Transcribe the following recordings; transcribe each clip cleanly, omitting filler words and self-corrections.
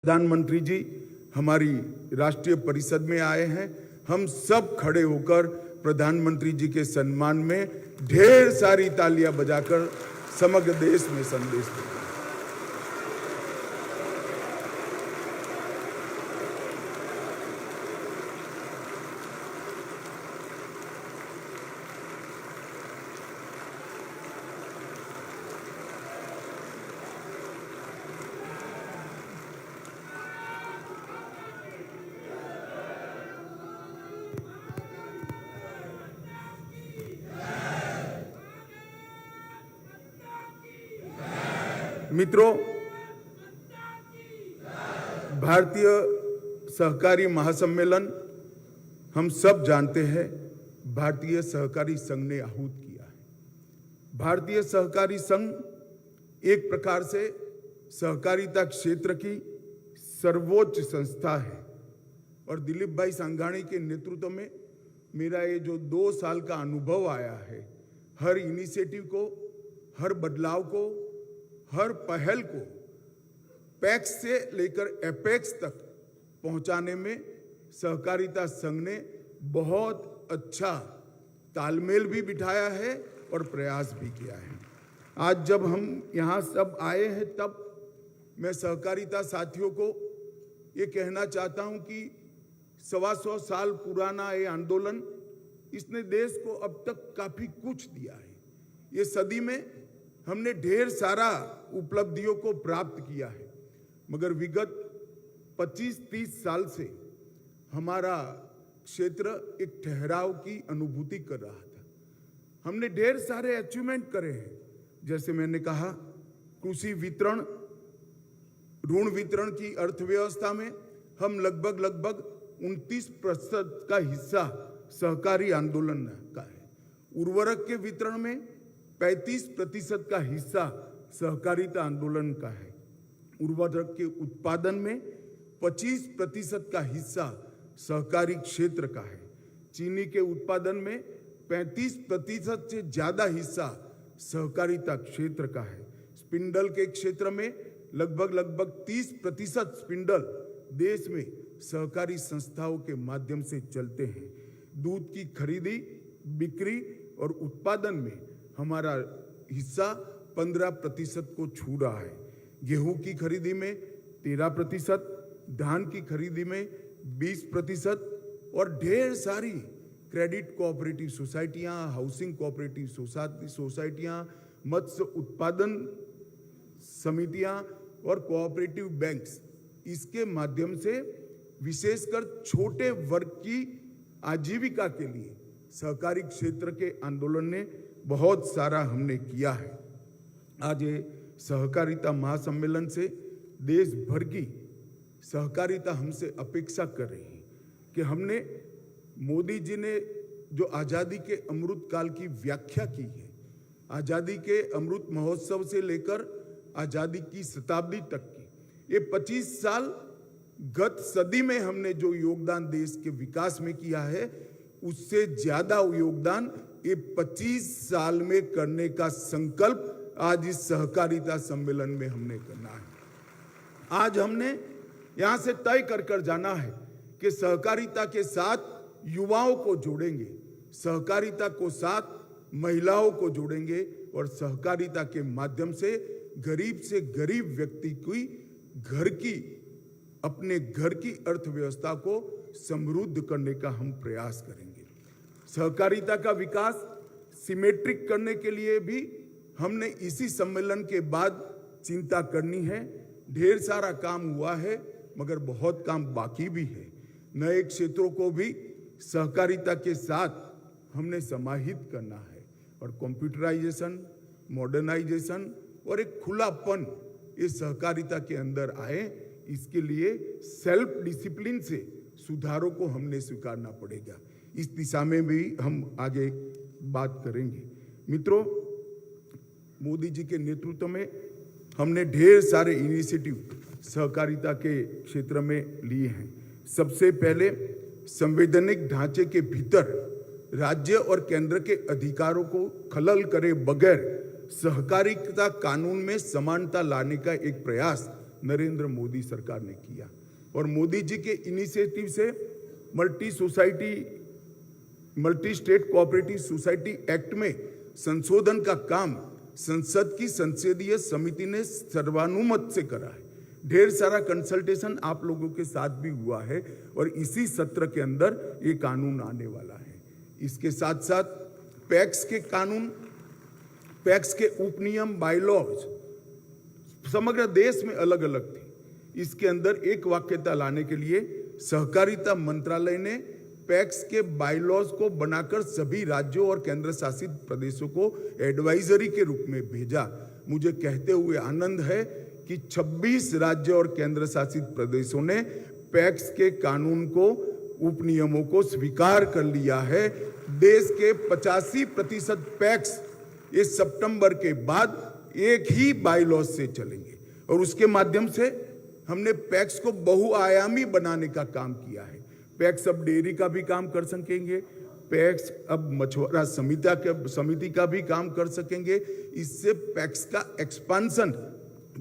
प्रधानमंत्री जी हमारी राष्ट्रीय परिषद में आए हैं। हम सब खड़े होकर प्रधानमंत्री जी के सम्मान में ढेर सारी तालियां बजाकर समग्र देश में संदेश देंगे। मित्रों, भारतीय सहकारी महासम्मेलन हम सब जानते हैं, भारतीय सहकारी संघ ने आहूत किया है। भारतीय सहकारी संघ एक प्रकार से सहकारिता क्षेत्र की सर्वोच्च संस्था है और दिलीप भाई सांघानी के नेतृत्व में मेरा ये जो 2 साल का अनुभव आया है, हर इनिशिएटिव को, हर बदलाव को, हर पहल को पैक्स से लेकर एपेक्स तक पहुंचाने में सहकारिता संघ ने बहुत अच्छा तालमेल भी बिठाया है और प्रयास भी किया है। आज जब हम यहाँ सब आए हैं, तब मैं सहकारिता साथियों को ये कहना चाहता हूँ कि 125 साल पुराना ये आंदोलन, इसने देश को अब तक काफी कुछ दिया है। ये सदी में हमने ढेर सारा उपलब्धियों को प्राप्त किया है, मगर विगत 25-30 साल से हमारा क्षेत्र एक ठहराव की अनुभूति कर रहा था। हमने ढेर सारे अचीवमेंट करे हैं, जैसे मैंने कहा, कृषि वितरण, ऋण वितरण की अर्थव्यवस्था में हम लगभग 29% का हिस्सा सहकारी आंदोलन का है। उर्वरक के वितरण में 35% का हिस्सा सहकारिता आंदोलन का है। उर्वरक के उत्पादन में 25% का हिस्सा सहकारी क्षेत्र का है। चीनी के उत्पादन में 35% से ज्यादा हिस्सा सहकारिता क्षेत्र का है। स्पिंडल के क्षेत्र में लगभग 30% स्पिंडल देश में सहकारी संस्थाओं के माध्यम से चलते हैं। दूध की खरीदी, बिक्री और उत्पादन में हमारा हिस्सा 15% को छू रहा है। गेहूं की खरीदी में 13%, धान की खरीदी में 20% और ढेर सारी क्रेडिट कोऑपरेटिव सोसाइटियां, हाउसिंग कोऑपरेटिव सोसाइटियां, मत्स्य उत्पादन समितियां और कोऑपरेटिव बैंक्स, इसके माध्यम से विशेषकर छोटे वर्ग की आजीविका के लिए सहकारी क्षेत्र के आंदोलन ने बहुत सारा हमने किया है। आज ये सहकारिता महासम्मेलन से देश भर की सहकारिता हमसे अपेक्षा कर रही है कि हमने, मोदी जी ने जो आज़ादी के अमृत काल की व्याख्या की है, आज़ादी के अमृत महोत्सव से लेकर आज़ादी की शताब्दी तक की, ये 25 साल गत सदी में हमने जो योगदान देश के विकास में किया है, उससे ज्यादा योगदान ये 25 साल में करने का संकल्प आज इस सहकारिता सम्मेलन में हमने करना है। आज हमने यहां से तय कर जाना है कि सहकारिता के साथ युवाओं को जोड़ेंगे, सहकारिता को साथ महिलाओं को जोड़ेंगे और सहकारिता के माध्यम से गरीब व्यक्ति की अपने घर की अर्थव्यवस्था को समृद्ध करने का हम प्रयास करेंगे। सहकारिता का विकास सिमेट्रिक करने के लिए भी हमने इसी सम्मेलन के बाद चिंता करनी है। ढेर सारा काम हुआ है, मगर बहुत काम बाकी भी है। नए क्षेत्रों को भी सहकारिता के साथ हमने समाहित करना है और कंप्यूटराइजेशन, मॉडर्नाइजेशन और एक खुलापन ये सहकारिता के अंदर आए, इसके लिए सेल्फ डिसिप्लिन से सुधारों को हमने स्वीकारना पड़ेगा। इस दिशा में भी हम आगे बात करेंगे। मित्रों, मोदी जी के नेतृत्व में हमने ढेर सारे इनिशिएटिव सहकारिता के क्षेत्र में लिए हैं। सबसे पहले संवैधानिक ढांचे के भीतर राज्य और केंद्र के अधिकारों को खलल करे बगैर सहकारिता कानून में समानता लाने का एक प्रयास नरेंद्र मोदी सरकार ने किया। और मोदी जी के इनिशिएटिव से multi state cooperative society act में संशोधन का काम संसद की संसदीय समिति ने सर्वानुमत से करा है। ढेर सारा कंसल्टेशन आप लोगों के साथ भी हुआ है और इसी सत्र के अंदर ये कानून आने वाला है। इसके साथ साथ पैक्स के कानून, पैक्स के उपनियम, बायलॉज समग्र देश में अलग अलग थी। इसके अंदर एक वाक्यता लाने के लिए सहकारिता मंत्रालय ने पैक्स के बायलॉज को बनाकर सभी राज्यों और केंद्र शासित प्रदेशों को एडवाइजरी के रूप में भेजा। मुझे कहते हुए आनंद है कि 26 राज्य और केंद्र शासित प्रदेशों ने पैक्स के कानून को, उपनियमों को स्वीकार कर लिया है। देश के 85% पैक्स इस सितंबर के बाद एक ही बायलॉज से चलेंगे और उसके माध्यम से हमने पैक्स को बहुआयामी बनाने का काम किया है। पैक्स अब डेयरी का भी काम कर सकेंगे, पैक्स अब मछुआरा समिति का भी काम कर सकेंगे। इससे पैक्स का एक्सपांशन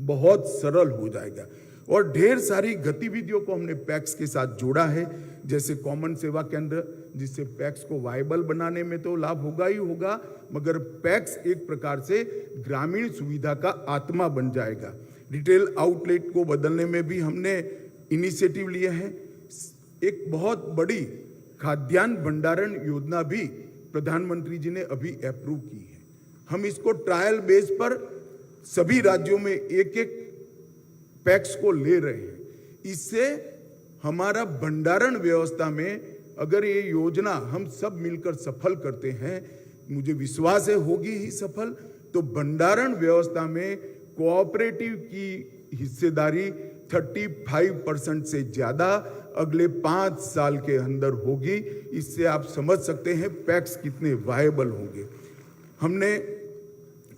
बहुत सरल हो जाएगा और ढेर सारी गतिविधियों को हमने पैक्स के साथ जोड़ा है, जैसे कॉमन सेवा केंद्र, जिससे पैक्स को वायबल बनाने में तो लाभ होगा ही होगा, मगर पैक्स एक प्रकार से ग्रामीण सुविधा का आत्मा बन जाएगा। रिटेल आउटलेट को बदलने में भी हमने इनिशिएटिव लिए हैं। एक बहुत बड़ी खाद्यान्न भंडारण योजना भी प्रधानमंत्री जी ने अभी अप्रूव की है। हम इसको ट्रायल बेस पर सभी राज्यों में एक एक पैक्स को ले रहे हैं। इससे हमारा भंडारण व्यवस्था में अगर ये योजना हम सब मिलकर सफल करते हैं, मुझे विश्वास है होगी ही सफल, तो भंडारण व्यवस्था में कोऑपरेटिव की हिस्सेदारी 35% से ज्यादा अगले 5 साल के अंदर होगी। इससे आप समझ सकते हैं पैक्स कितने वायबल होंगे। हमने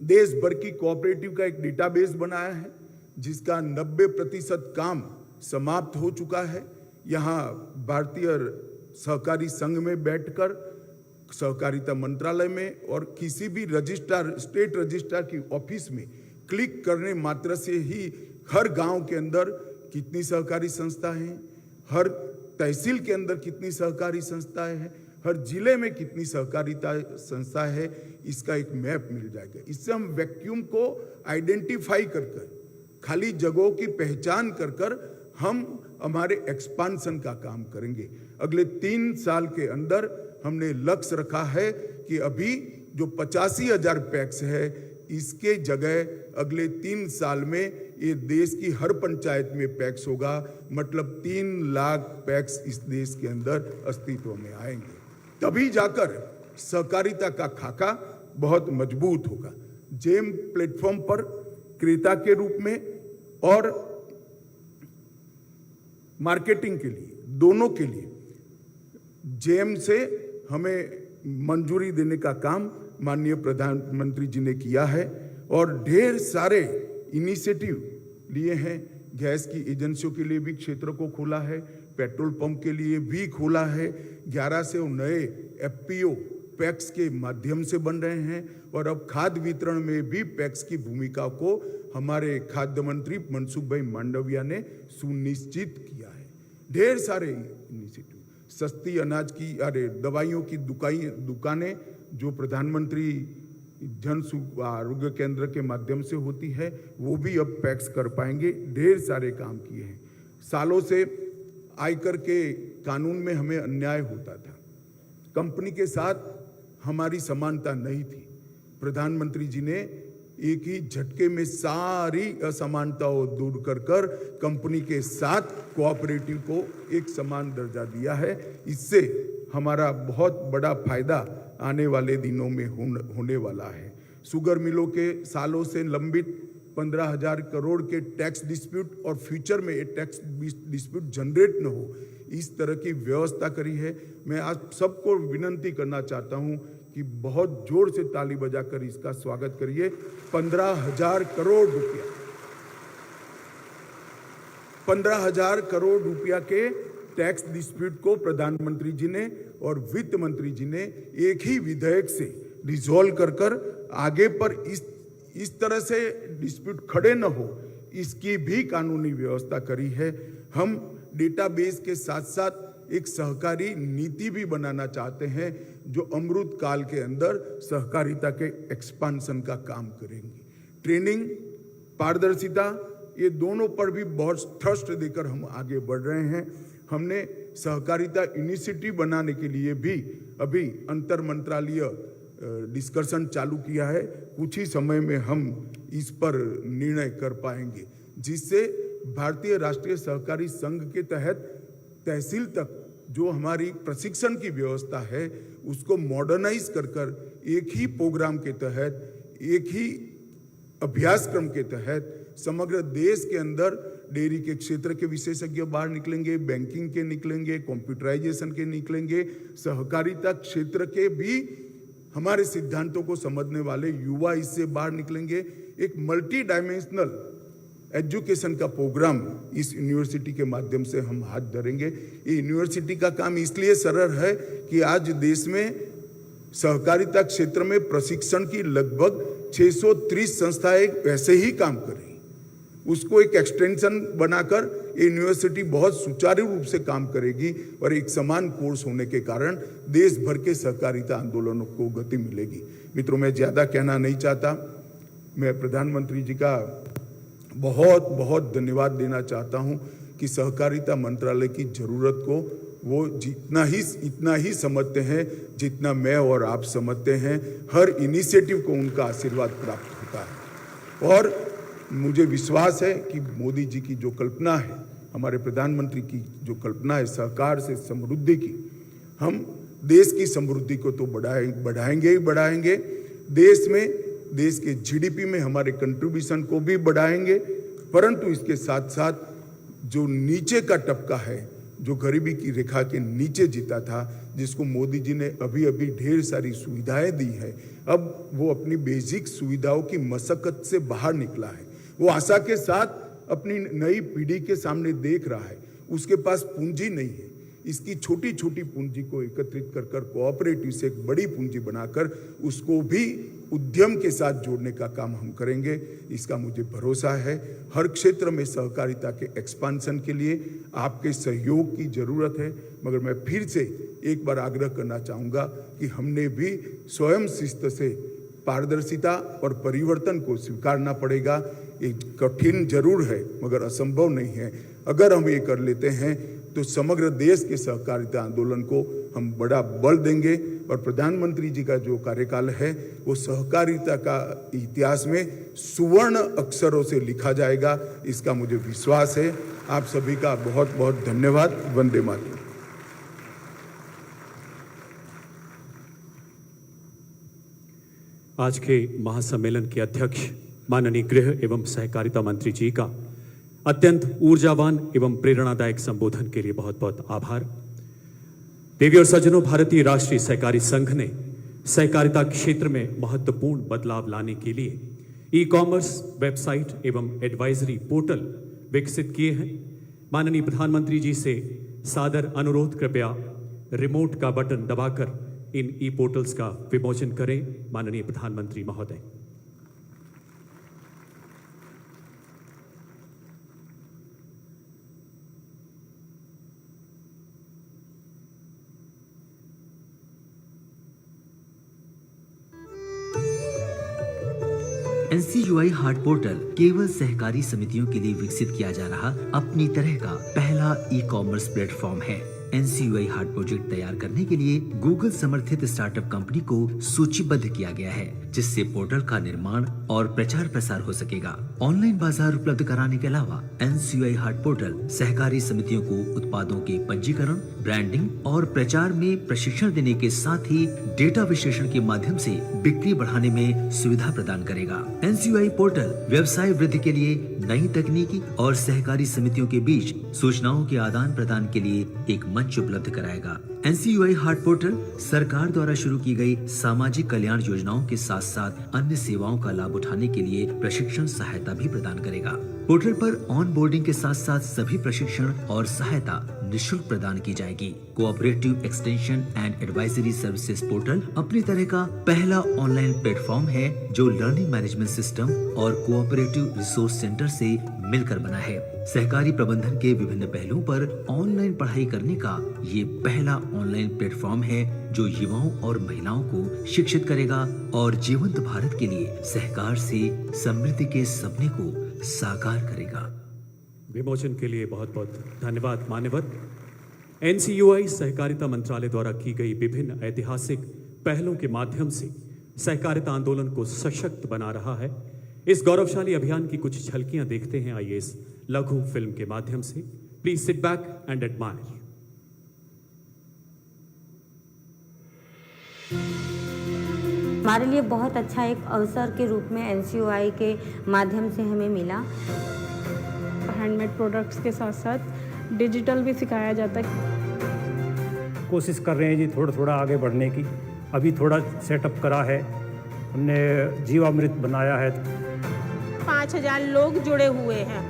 देश भर की कोऑपरेटिव का एक डेटाबेस बनाया है जिसका 90% काम समाप्त हो चुका है। यहाँ भारतीय सहकारी संघ में बैठकर सहकारिता मंत्रालय में और किसी भी रजिस्ट्रार, स्टेट रजिस्ट्रार की ऑफिस में क्लिक करने मात्र से ही हर गांव के अंदर कितनी सहकारी संस्था हैं, हर तहसील के अंदर कितनी सहकारी संस्थाएं हैं, हर जिले में कितनी सहकारिता संस्था है, इसका एक मैप मिल जाएगा। इससे हम वैक्यूम को आइडेंटिफाई कर खाली जगहों की पहचान कर हम हमारे एक्सपांशन का काम करेंगे। अगले 3 साल के अंदर हमने लक्ष्य रखा है कि अभी जो 85,000 पैक्स है, इसके जगह अगले 3 साल में ये देश की हर पंचायत में पैक्स होगा। मतलब 3 लाख पैक्स इस देश के अंदर अस्तित्व में आएंगे। तभी जाकर सहकारिता का खाका बहुत मजबूत होगा। जेम प्लेटफॉर्म पर क्रेता के रूप में और मार्केटिंग के लिए, दोनों के लिए जेम से हमें मंजूरी देने का काम माननीय प्रधानमंत्री जी ने किया है और ढेर सारे इनिशिएटिव लिए हैं। गैस की एजेंसियों के लिए भी क्षेत्र को खोला है, पेट्रोल पंप के लिए भी खोला है। 1100 नए एफपीओ पैक्स के माध्यम से बन रहे हैं और अब खाद्य वितरण में भी पैक्स की भूमिका को हमारे खाद्य मंत्री मनसुख भाई मांडविया ने सुनिश्चित किया है। ढेर सारे इनिशिएटिव, सस्ती अनाज की दवाइयों की दुकानें जो प्रधानमंत्री जन आरोग्य केंद्र के माध्यम से होती है, वो भी अब पैक्स कर पाएंगे। ढेर सारे काम किए हैं। सालों से आयकर के कानून में हमें अन्याय होता था, कंपनी के साथ हमारी समानता नहीं थी। प्रधानमंत्री जी ने एक ही झटके में सारी असमानताओं दूर कर कंपनी के साथ कोऑपरेटिव को एक समान दर्जा दिया है। इससे हमारा बहुत बड़ा फायदा आने वाले दिनों में होने वाला है। शुगर मिलों के सालों से लंबित 15,000 करोड़ के टैक्स डिस्प्यूट और फ्यूचर में ये टैक्स डिस्प्यूट जनरेट न हो, इस तरह की व्यवस्था करी है। मैं आज सबको विनंती करना चाहता हूं कि बहुत जोर से ताली बजाकर इसका स्वागत करिए। 15,000 करोड़ रुपया, 15,000 करोड़ रुपया के टैक्स डिस्प्यूट को प्रधानमंत्री जी ने और वित्त मंत्री जी ने एक ही विधेयक से रिजॉल्व कर आगे पर इस तरह से डिस्प्यूट खड़े न हो, इसकी भी कानूनी व्यवस्था करी है। हम डेटाबेस के साथ साथ एक सहकारी नीति भी बनाना चाहते हैं जो अमृत काल के अंदर सहकारिता के एक्सपांशन का काम करेंगी। ट्रेनिंग, पारदर्शिता, ये दोनों पर भी बहुत थ्रस्ट देकर हम आगे बढ़ रहे हैं। हमने सहकारिता इनिशिएटिव बनाने के लिए भी अभी अंतर मंत्रालयीय डिस्कशन चालू किया है। कुछ ही समय में हम इस पर निर्णय कर पाएंगे, जिससे भारतीय राष्ट्रीय सहकारी संघ के तहत तहसील तक जो हमारी प्रशिक्षण की व्यवस्था है उसको मॉडर्नाइज कर एक ही प्रोग्राम के तहत, एक ही अभ्यासक्रम के तहत समग्र देश के अंदर डेयरी के क्षेत्र के विशेषज्ञ बाहर निकलेंगे, बैंकिंग के निकलेंगे, कंप्यूटराइजेशन के निकलेंगे, सहकारिता क्षेत्र के भी हमारे सिद्धांतों को समझने वाले युवा इससे बाहर निकलेंगे। एक मल्टी डायमेंशनल एजुकेशन का प्रोग्राम इस यूनिवर्सिटी के माध्यम से हम हाथ धरेंगे। ये यूनिवर्सिटी का काम इसलिए सरल है कि आज देश में सहकारिता क्षेत्र में प्रशिक्षण की लगभग 630 संस्थाएं वैसे ही काम कर रही, उसको एक एक्सटेंशन बनाकर ये यूनिवर्सिटी बहुत सुचारू रूप से काम करेगी और एक समान कोर्स होने के कारण देश भर के सहकारिता आंदोलनों को गति मिलेगी। मित्रों, मैं ज़्यादा कहना नहीं चाहता। मैं प्रधानमंत्री जी का बहुत बहुत धन्यवाद देना चाहता हूं कि सहकारिता मंत्रालय की जरूरत को वो इतना ही समझते हैं जितना मैं और आप समझते हैं। हर इनिशिएटिव को उनका आशीर्वाद प्राप्त होता है और मुझे विश्वास है कि मोदी जी की जो कल्पना है, हमारे प्रधानमंत्री की जो कल्पना है सहकार से समृद्धि की, हम देश की समृद्धि को तो बढ़ाएंगे ही बढ़ाएंगे। देश के जीडीपी में हमारे कंट्रीब्यूशन को भी बढ़ाएंगे, परंतु इसके साथ साथ जो नीचे का तबका है, जो गरीबी की रेखा के नीचे जीता था, जिसको मोदी जी ने अभी अभी ढेर सारी सुविधाएं दी है, अब वो अपनी बेसिक सुविधाओं की मशक्कत से बाहर निकला है। वो आशा के साथ अपनी नई पीढ़ी के सामने देख रहा है। उसके पास पूंजी नहीं है। इसकी छोटी छोटी पूंजी को एकत्रित कर कोऑपरेटिव से एक बड़ी पूंजी बनाकर उसको भी उद्यम के साथ जोड़ने का काम हम करेंगे, इसका मुझे भरोसा है। हर क्षेत्र में सहकारिता के एक्सपांशन के लिए आपके सहयोग की जरूरत है, मगर मैं फिर से एक बार आग्रह करना चाहूँगा कि हमने भी स्वयं शिस्त से पारदर्शिता और परिवर्तन को स्वीकारना पड़ेगा। ये कठिन जरूर है मगर असंभव नहीं है। अगर हम ये कर लेते हैं तो समग्र देश के सहकारिता आंदोलन को हम बड़ा बल देंगे और प्रधानमंत्री जी का जो कार्यकाल है वो सहकारिता का इतिहास में सुवर्ण अक्षरों से लिखा जाएगा, इसका मुझे विश्वास है। आप सभी का बहुत बहुत धन्यवाद। वंदे मातरम। आज के महासम्मेलन के अध्यक्ष माननीय गृह एवं सहकारिता मंत्री जी का अत्यंत ऊर्जावान एवं प्रेरणादायक संबोधन के लिए बहुत बहुत आभार। देवी और सज्जनों, भारतीय राष्ट्रीय सहकारी संघ ने सहकारिता क्षेत्र में महत्वपूर्ण बदलाव लाने के लिए ई कॉमर्स वेबसाइट एवं एडवाइजरी पोर्टल विकसित किए हैं। माननीय प्रधानमंत्री जी से सादर अनुरोध, कृपया रिमोट का बटन दबाकर इन ई पोर्टल्स का विमोचन करें। माननीय प्रधानमंत्री महोदय। NCUI हाट पोर्टल केवल सहकारी समितियों के लिए विकसित किया जा रहा अपनी तरह का पहला ई कॉमर्स प्लेटफॉर्म है। NCUI हाट प्रोजेक्ट तैयार करने के लिए गूगल समर्थित स्टार्टअप कंपनी को सूचीबद्ध किया गया है, जिससे पोर्टल का निर्माण और प्रचार प्रसार हो सकेगा। ऑनलाइन बाजार उपलब्ध कराने के अलावा NCUI हाट पोर्टल सहकारी समितियों को उत्पादों के पंजीकरण, ब्रांडिंग और प्रचार में प्रशिक्षण देने के साथ ही डेटा विश्लेषण के माध्यम से बिक्री बढ़ाने में सुविधा प्रदान करेगा। NCUI पोर्टल व्यवसाय वृद्धि के लिए नई तकनीकी और सहकारी समितियों के बीच सूचनाओं के आदान प्रदान के लिए एक मंच उपलब्ध कराएगा। NCUI हाट पोर्टल सरकार द्वारा शुरू की गई सामाजिक कल्याण योजनाओं के साथ साथ अन्य सेवाओं का लाभ उठाने के लिए प्रशिक्षण सहायता भी प्रदान करेगा। पोर्टल पर ऑन बोर्डिंग के साथ साथ सभी प्रशिक्षण और सहायता निःशुल्क प्रदान की जाएगी। Cooperative extension and advisory services portal अपनी तरह का पहला ऑनलाइन प्लेटफॉर्म है जो लर्निंग मैनेजमेंट सिस्टम और कोऑपरेटिव रिसोर्स सेंटर से मिलकर बना है। सहकारी प्रबंधन के विभिन्न पहलुओं पर ऑनलाइन पढ़ाई करने का ये पहला ऑनलाइन प्लेटफॉर्म है जो युवाओं और महिलाओं को शिक्षित करेगा और जीवंत भारत के लिए सहकार से समृद्धि के सपने को साकार करेगा। विमोचन के लिए बहुत बहुत धन्यवाद मान्यवर। एनसीयूआई सहकारिता मंत्रालय द्वारा की गई विभिन्न ऐतिहासिक पहलों के माध्यम से सहकारिता आंदोलन को सशक्त बना रहा है। इस गौरवशाली अभियान की कुछ झलकियां देखते हैं, आइए इस लघु फिल्म के माध्यम से। Please sit back and admire. हमारे लिए बहुत अच्छा एक अवसर के रूप में एनसीयूआई के माध्यम से हमें मिला। हैंडमेड प्रोडक्ट्स के साथ साथ डिजिटल भी सिखाया जाता है। कोशिश कर रहे हैं जी थोड़ा थोड़ा आगे बढ़ने की। अभी थोड़ा सेटअप करा है, हमने जीवामृत बनाया है। 5000 लोग जुड़े हुए हैं।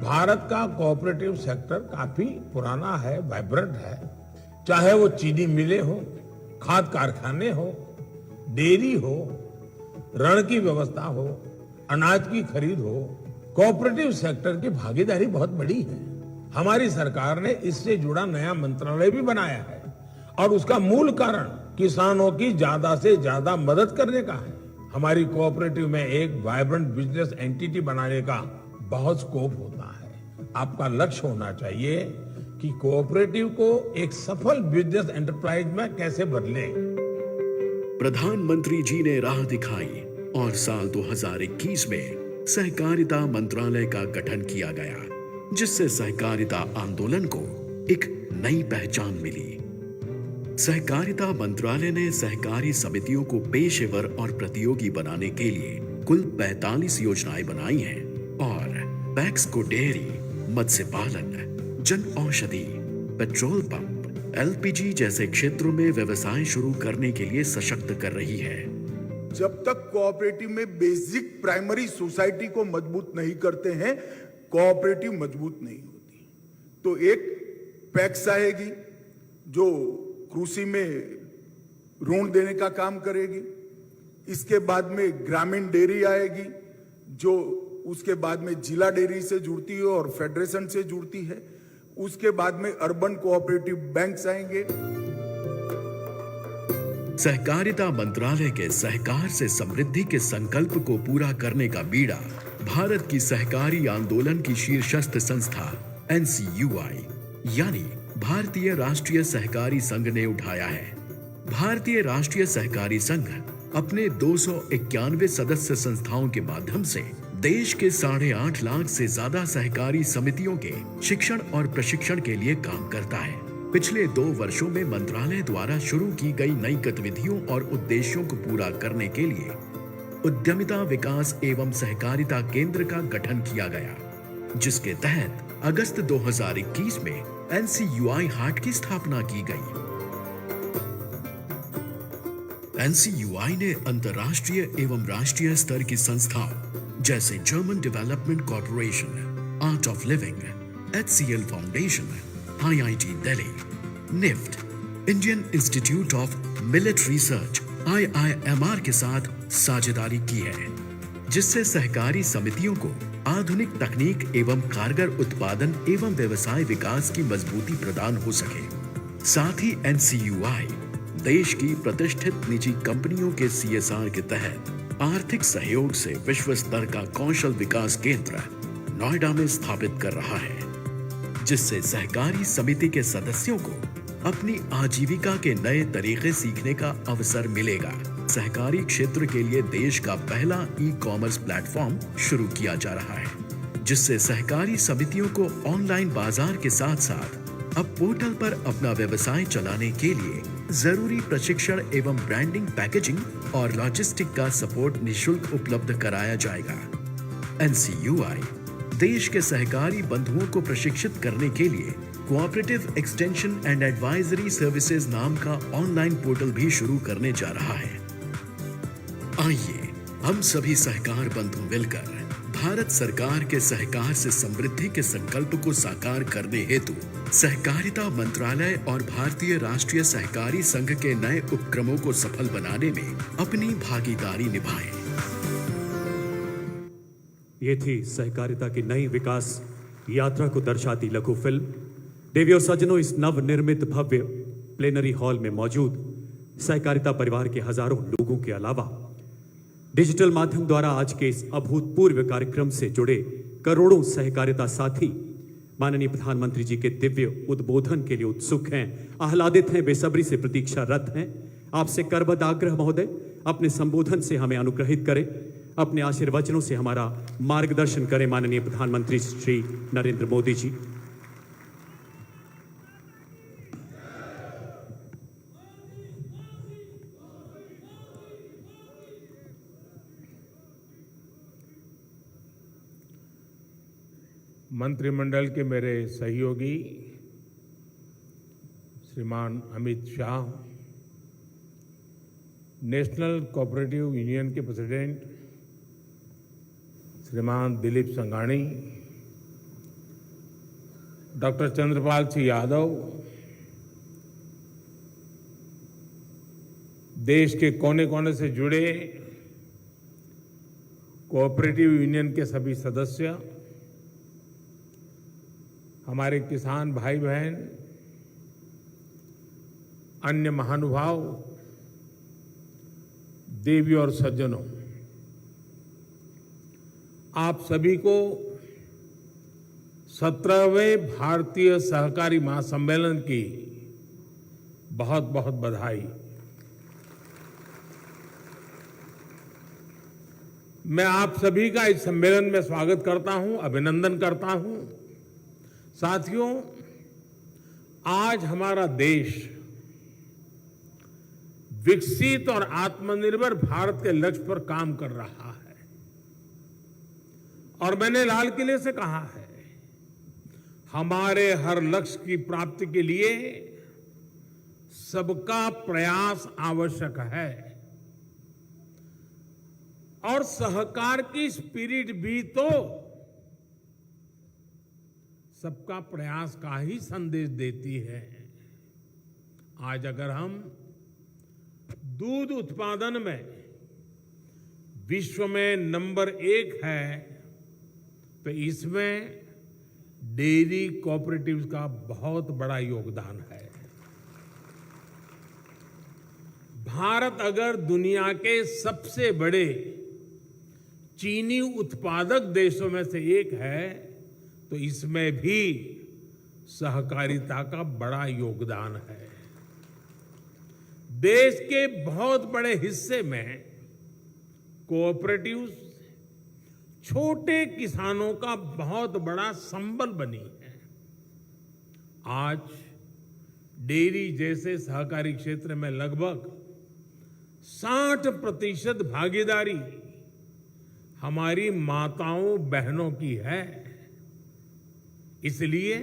भारत का कोऑपरेटिव सेक्टर काफी पुराना है, वाइब्रेंट है। चाहे वो चीनी मिलें हो, खाद कारखाने हो, डेयरी हो, ऋण की व्यवस्था हो, अनाज की खरीद हो, कोऑपरेटिव सेक्टर की भागीदारी बहुत बड़ी है। हमारी सरकार ने इससे जुड़ा नया मंत्रालय भी बनाया है और उसका मूल कारण किसानों की ज्यादा से ज्यादा मदद करने का है। हमारी कोऑपरेटिव में एक वाइब्रेंट बिजनेस एंटिटी बनाने का बहुत स्कोप होता है। आपका लक्ष्य होना चाहिए कि कोऑपरेटिव को एक सफल बिजनेस एंटरप्राइज में कैसे बदलें। प्रधानमंत्री जी ने राह दिखाई और साल 2021 में सहकारिता मंत्रालय का गठन किया गया, जिससे सहकारिता आंदोलन को एक नई पहचान मिली। सहकारिता मंत्रालय ने सहकारी समितियों को पेशेवर और प्रतियोगी बनाने के लिए कुल 45 योजनाएं बनाई हैं और पैक्स को डेयरी, मत्स्य पालन, Jan Aushadhi, petrol pump, LPG जैसे क्षेत्रों में व्यवसाय शुरू करने के लिए सशक्त कर रही है। जब तक कोऑपरेटिव में बेसिक प्राइमरी सोसाइटी को मजबूत नहीं करते हैं, कोऑपरेटिव मजबूत नहीं होती। तो एक पैक्स आएगी जो कृषि में ऋण देने का काम करेगी। इसके बाद में ग्रामीण डेयरी आएगी जो उसके बाद में जिला डेयरी से जुड़ती है और फेडरेशन से जुड़ती है। उसके बाद में अर्बन कोऑपरेटिव बैंक्स आएंगे। सहकारिता मंत्रालय के सहकार से समृद्धि के संकल्प को पूरा करने का बीड़ा भारत की सहकारी आंदोलन की शीर्षस्थ संस्था एनसीयूआई यानी भारतीय राष्ट्रीय सहकारी संघ ने उठाया है। भारतीय राष्ट्रीय सहकारी संघ अपने 291 सदस्य संस्थाओं के माध्यम से देश के 8.5 लाख से ज्यादा सहकारी समितियों के शिक्षण और प्रशिक्षण के लिए काम करता है। पिछले 2 वर्षों में मंत्रालय द्वारा शुरू की गई नई गतिविधियों और उद्देश्यों को पूरा करने के लिए उद्यमिता विकास एवं सहकारिता केंद्र का गठन किया गया, जिसके तहत अगस्त 2021 में एनसीयूआई हाट की स्थापना की गई। एनसीयूआई ने अंतर्राष्ट्रीय एवं राष्ट्रीय स्तर की संस्थाओं जैसे German development corporation, art of living, HCL foundation, IIT Delhi, NIFT, Indian institute of military research IIMR के साथ साझेदारी की है, जिससे सहकारी समितियों को आधुनिक तकनीक एवं कारगर उत्पादन एवं व्यवसाय विकास की मजबूती प्रदान हो सके। साथ ही एनसीयूआई देश की प्रतिष्ठित निजी कंपनियों के CSR के तहत आर्थिक सहयोग से विश्व स्तर का कौशल विकास केंद्र नोएडा में स्थापित कर रहा है, जिससे सहकारी समिति के सदस्यों को अपनी आजीविका के नए तरीके सीखने का अवसर मिलेगा। सहकारी क्षेत्र के लिए देश का पहला ई-कॉमर्स प्लेटफॉर्म शुरू किया जा रहा है, जिससे सहकारी समितियों को ऑनलाइन बाजार के साथ साथ अब पोर्टल पर अपना व्यवसाय चलाने के लिए जरूरी प्रशिक्षण एवं ब्रांडिंग, पैकेजिंग और लॉजिस्टिक का सपोर्ट निःशुल्क उपलब्ध कराया जाएगा। एनसीयूआई देश के सहकारी बंधुओं को प्रशिक्षित करने के लिए cooperative extension and advisory services नाम का ऑनलाइन पोर्टल भी शुरू करने जा रहा है। आइए हम सभी सहकार बंधु मिलकर भारत सरकार के सहकार से समृद्धि के संकल्प को साकार करने हेतु सहकारिता मंत्रालय और भारतीय राष्ट्रीय सहकारी संघ के नए उपक्रमों को सफल बनाने में अपनी भागीदारी निभाएं। ये थी सहकारिता की नई विकास यात्रा को दर्शाती लघु फिल्म। देवी और सज्जनों, इस नवनिर्मित भव्य प्लेनरी हॉल में मौजूद सहकारिता परिवार के हजारों लोगों के अलावा डिजिटल माध्यम द्वारा आज के इस अभूतपूर्व कार्यक्रम से जुड़े करोड़ों सहकारिता साथी माननीय प्रधानमंत्री जी के दिव्य उद्बोधन के लिए उत्सुक हैं, आह्लादित हैं, बेसब्री से प्रतीक्षारत हैं। आपसे करबद्ध आग्रह महोदय, अपने संबोधन से हमें अनुग्रहित करें, अपने आशीर्वचनों से हमारा मार्गदर्शन करें माननीय प्रधानमंत्री श्री नरेंद्र मोदी जी। मंत्रिमंडल के मेरे सहयोगी श्रीमान Amit Shah, national cooperative union के प्रेसिडेंट श्रीमान दिलीप संघानी, डॉक्टर चंद्रपाल सिंह यादव, देश के कोने कोने से जुड़े कोऑपरेटिव यूनियन के सभी सदस्य, हमारे किसान भाई बहन, अन्य महानुभाव, देवी और सज्जनों, आप सभी को 17वें भारतीय सहकारी महासम्मेलन की बहुत बहुत बधाई। मैं आप सभी का इस सम्मेलन में स्वागत करता हूं, अभिनंदन करता हूं। साथियों, आज हमारा देश विकसित और आत्मनिर्भर भारत के लक्ष्य पर काम कर रहा है और मैंने लाल किले से कहा है, हमारे हर लक्ष्य की प्राप्ति के लिए सबका प्रयास आवश्यक है और सहकार की स्पिरिट भी तो सबका प्रयास का ही संदेश देती है। आज अगर हम दूध उत्पादन में विश्व में नंबर 1 है तो इसमें डेयरी कोऑपरेटिव्स का बहुत बड़ा योगदान है। भारत अगर दुनिया के सबसे बड़े चीनी उत्पादक देशों में से एक है तो इसमें भी सहकारिता का बड़ा योगदान है। देश के बहुत बड़े हिस्से में कोऑपरेटिव्स छोटे किसानों का बहुत बड़ा संबल बनी है। आज डेयरी जैसे सहकारी क्षेत्र में लगभग 60% भागीदारी हमारी माताओं बहनों की है। इसलिए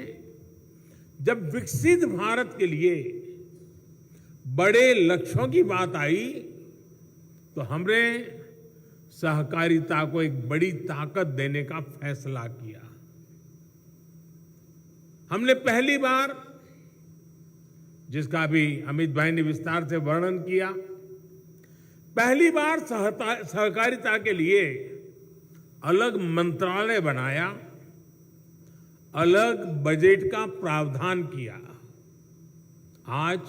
जब विकसित भारत के लिए बड़े लक्ष्यों की बात आई तो हमने सहकारिता को एक बड़ी ताकत देने का फैसला किया। हमने पहली बार, जिसका भी अमित भाई ने विस्तार से वर्णन किया, पहली बार सहकारिता के लिए अलग मंत्रालय बनाया, अलग बजट का प्रावधान किया। आज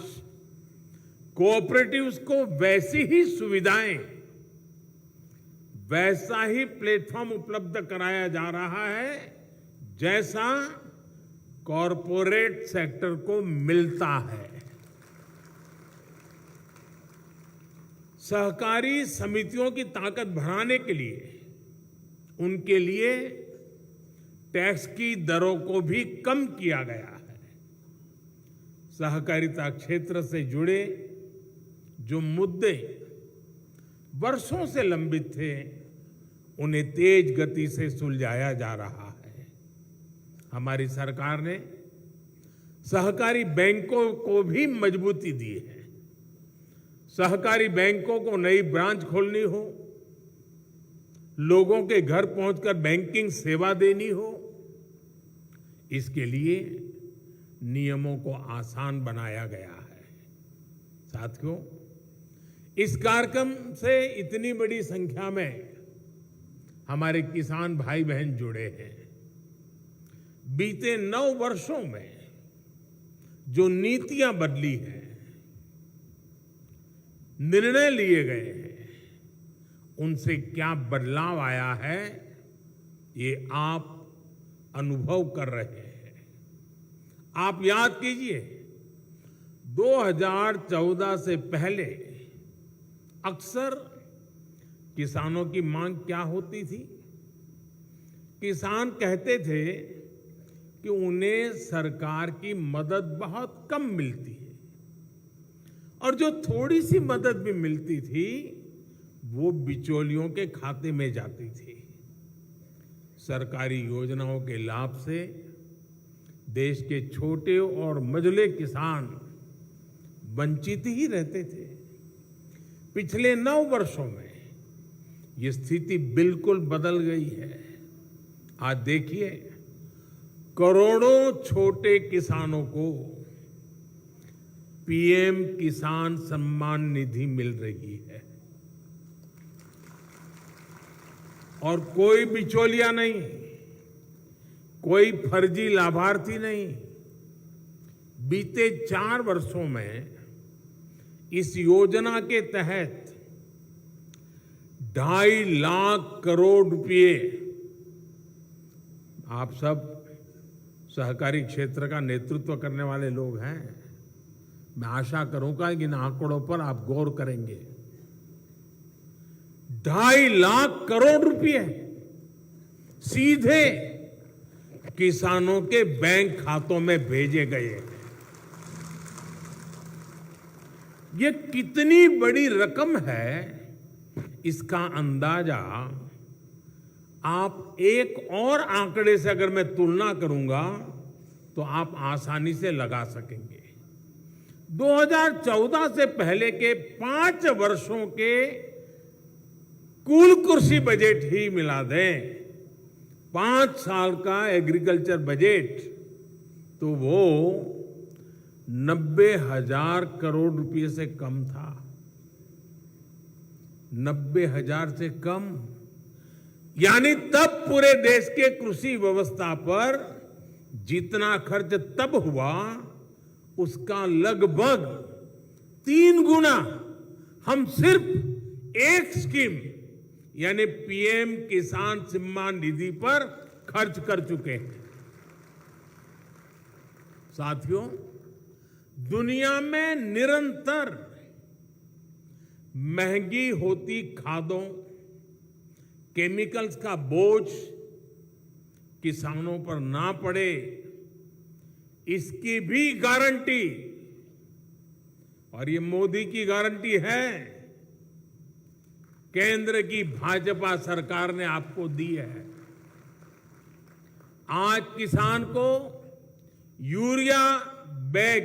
कोऑपरेटिव्स को वैसी ही सुविधाएं, वैसा ही प्लेटफॉर्म उपलब्ध कराया जा रहा है जैसा कॉरपोरेट सेक्टर को मिलता है। सहकारी समितियों की ताकत बढ़ाने के लिए उनके लिए टैक्स की दरों को भी कम किया गया है। सहकारिता क्षेत्र से जुड़े जो मुद्दे वर्षों से लंबित थे, उन्हें तेज गति से सुलझाया जा रहा है। हमारी सरकार ने सहकारी बैंकों को भी मजबूती दी है। सहकारी बैंकों को नई ब्रांच खोलनी हो लोगों के घर पहुंचकर बैंकिंग सेवा देनी हो, इसके लिए नियमों को आसान बनाया गया है। साथियों, इस कार्यक्रम से इतनी बड़ी संख्या में हमारे किसान भाई बहन जुड़े हैं। बीते 9 वर्षों में जो नीतियां बदली हैं, निर्णय लिए गए हैं, उनसे क्या बदलाव आया है, ये आप अनुभव कर रहे हैं। आप याद कीजिए, 2014 से पहले अक्सर किसानों की मांग क्या होती थी? किसान कहते थे कि उन्हें सरकार की मदद बहुत कम मिलती है, और जो थोड़ी सी मदद भी मिलती थी वो बिचौलियों के खाते में जाती थी। सरकारी योजनाओं के लाभ से देश के छोटे और मझले किसान वंचित ही रहते थे। पिछले 9 वर्षों में ये स्थिति बिल्कुल बदल गई है। आज देखिए, करोड़ों छोटे किसानों को पीएम किसान सम्मान निधि मिल रही है, और कोई बिचौलिया नहीं, कोई फर्जी लाभार्थी नहीं। बीते 4 वर्षों में इस योजना के तहत 2.5 लाख करोड़ रुपए, आप सब सहकारी क्षेत्र का नेतृत्व करने वाले लोग हैं, मैं आशा करूंगा कि इन आंकड़ों पर आप गौर करेंगे। 2.5 लाख करोड़ रुपए सीधे किसानों के बैंक खातों में भेजे गए। ये कितनी बड़ी रकम है, इसका अंदाजा आप एक और आंकड़े से अगर मैं तुलना करूंगा तो आप आसानी से लगा सकेंगे। 2014 से पहले के 5 वर्षों के कुल कृषि बजट ही मिला दें, 5 साल का एग्रीकल्चर बजट, तो वो 90,000 करोड़ रुपए से कम था। 90,000 से कम, यानी तब पूरे देश के कृषि व्यवस्था पर जितना खर्च तब हुआ, उसका लगभग 3 गुना हम सिर्फ एक स्कीम यानी पीएम किसान सम्मान निधि पर खर्च कर चुके हैं। साथियों, दुनिया में निरंतर महंगी होती खादों, केमिकल्स का बोझ किसानों पर ना पड़े, इसकी भी गारंटी, और ये मोदी की गारंटी है, केंद्र की भाजपा सरकार ने आपको दी है। आज किसान को यूरिया बैग,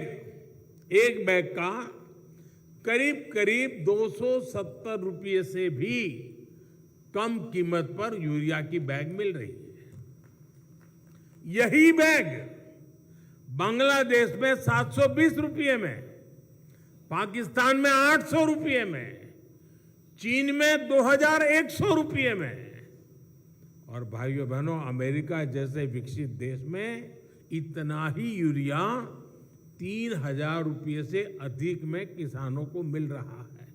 एक बैग का करीब करीब 270 रुपये से भी कम कीमत पर यूरिया की बैग मिल रही है। यही बैग बांग्लादेश में 720 रुपये में, पाकिस्तान में 800 रुपये में, चीन में 2100 रुपये में, और भाइयों बहनों, अमेरिका जैसे विकसित देश में इतना ही यूरिया 3,000 रुपये से अधिक में किसानों को मिल रहा है।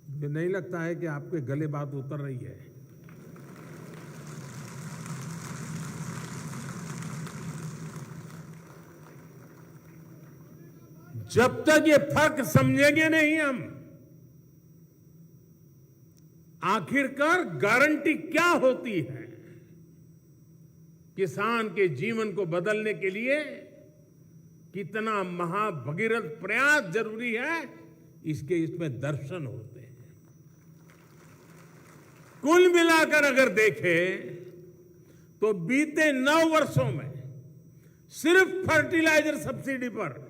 मुझे नहीं लगता है कि आपके गले बात उतर रही है। जब तक ये फर्क समझेंगे नहीं हम, आखिरकार गारंटी क्या होती है, किसान के जीवन को बदलने के लिए कितना महाभगीरथ प्रयास जरूरी है, इसके इसमें दर्शन होते हैं। कुल मिलाकर अगर देखें तो बीते 9 वर्षों में सिर्फ फर्टिलाइजर सब्सिडी पर,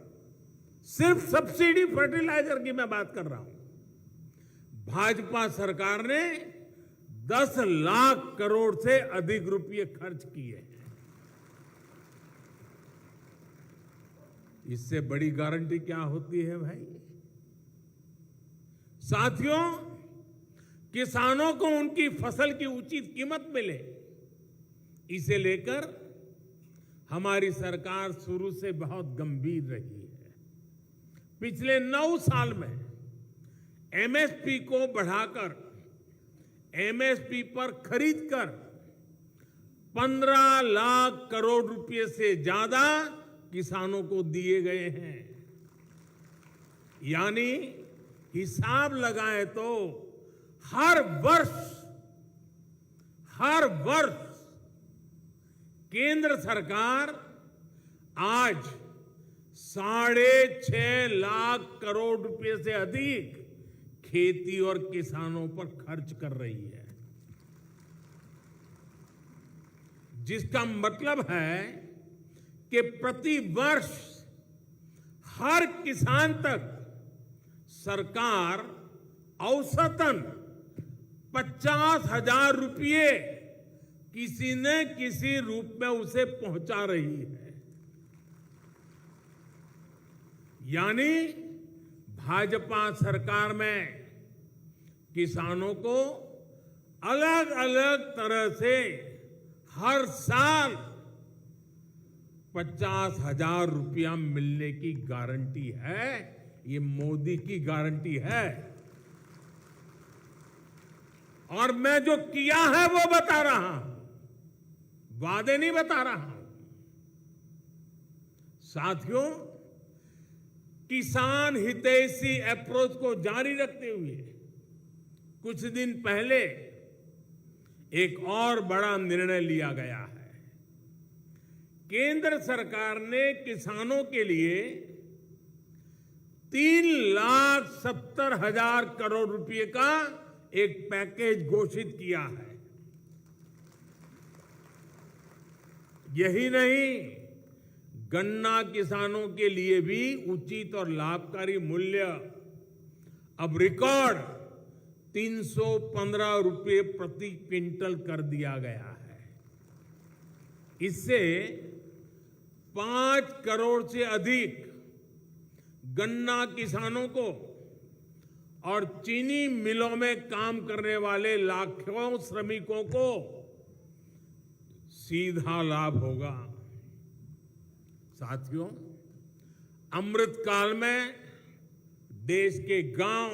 सिर्फ सब्सिडी फर्टिलाइजर की मैं बात कर रहा हूं, भाजपा सरकार ने 10 लाख करोड़ से अधिक रुपए खर्च किए हैं। इससे बड़ी गारंटी क्या होती है भाई? साथियों, किसानों को उनकी फसल की उचित कीमत मिले, इसे लेकर हमारी सरकार शुरू से बहुत गंभीर रही है। पिछले 9 साल में एमएसपी को बढ़ाकर एमएसपी पर खरीदकर 15 लाख करोड़ रुपए से ज्यादा किसानों को दिए गए हैं। यानी हिसाब लगाएं तो हर वर्ष केंद्र सरकार आज 6.5 लाख करोड़ रुपए से अधिक खेती और किसानों पर खर्च कर रही है, जिसका मतलब है कि प्रति वर्ष हर किसान तक सरकार औसतन 50,000 रुपये किसी न किसी रूप में उसे पहुंचा रही है। यानी भाजपा सरकार में किसानों को अलग अलग तरह से हर साल 50,000 रुपया मिलने की गारंटी है। ये मोदी की गारंटी है। और मैं जो किया है वो बता रहा हूं, वादे नहीं बता रहा हूं। साथियों, किसान हितैषी अप्रोच को जारी रखते हुए कुछ दिन पहले एक और बड़ा निर्णय लिया गया है। केंद्र सरकार ने किसानों के लिए 3,70,000 करोड़ रुपए का एक पैकेज घोषित किया है। यही नहीं, गन्ना किसानों के लिए भी उचित और लाभकारी मूल्य अब रिकॉर्ड 315 रुपए प्रति क्विंटल कर दिया गया है। इससे 5 करोड़ से अधिक गन्ना किसानों को और चीनी मिलों में काम करने वाले लाखों श्रमिकों को सीधा लाभ होगा। साथियों, अमृत काल में देश के गांव,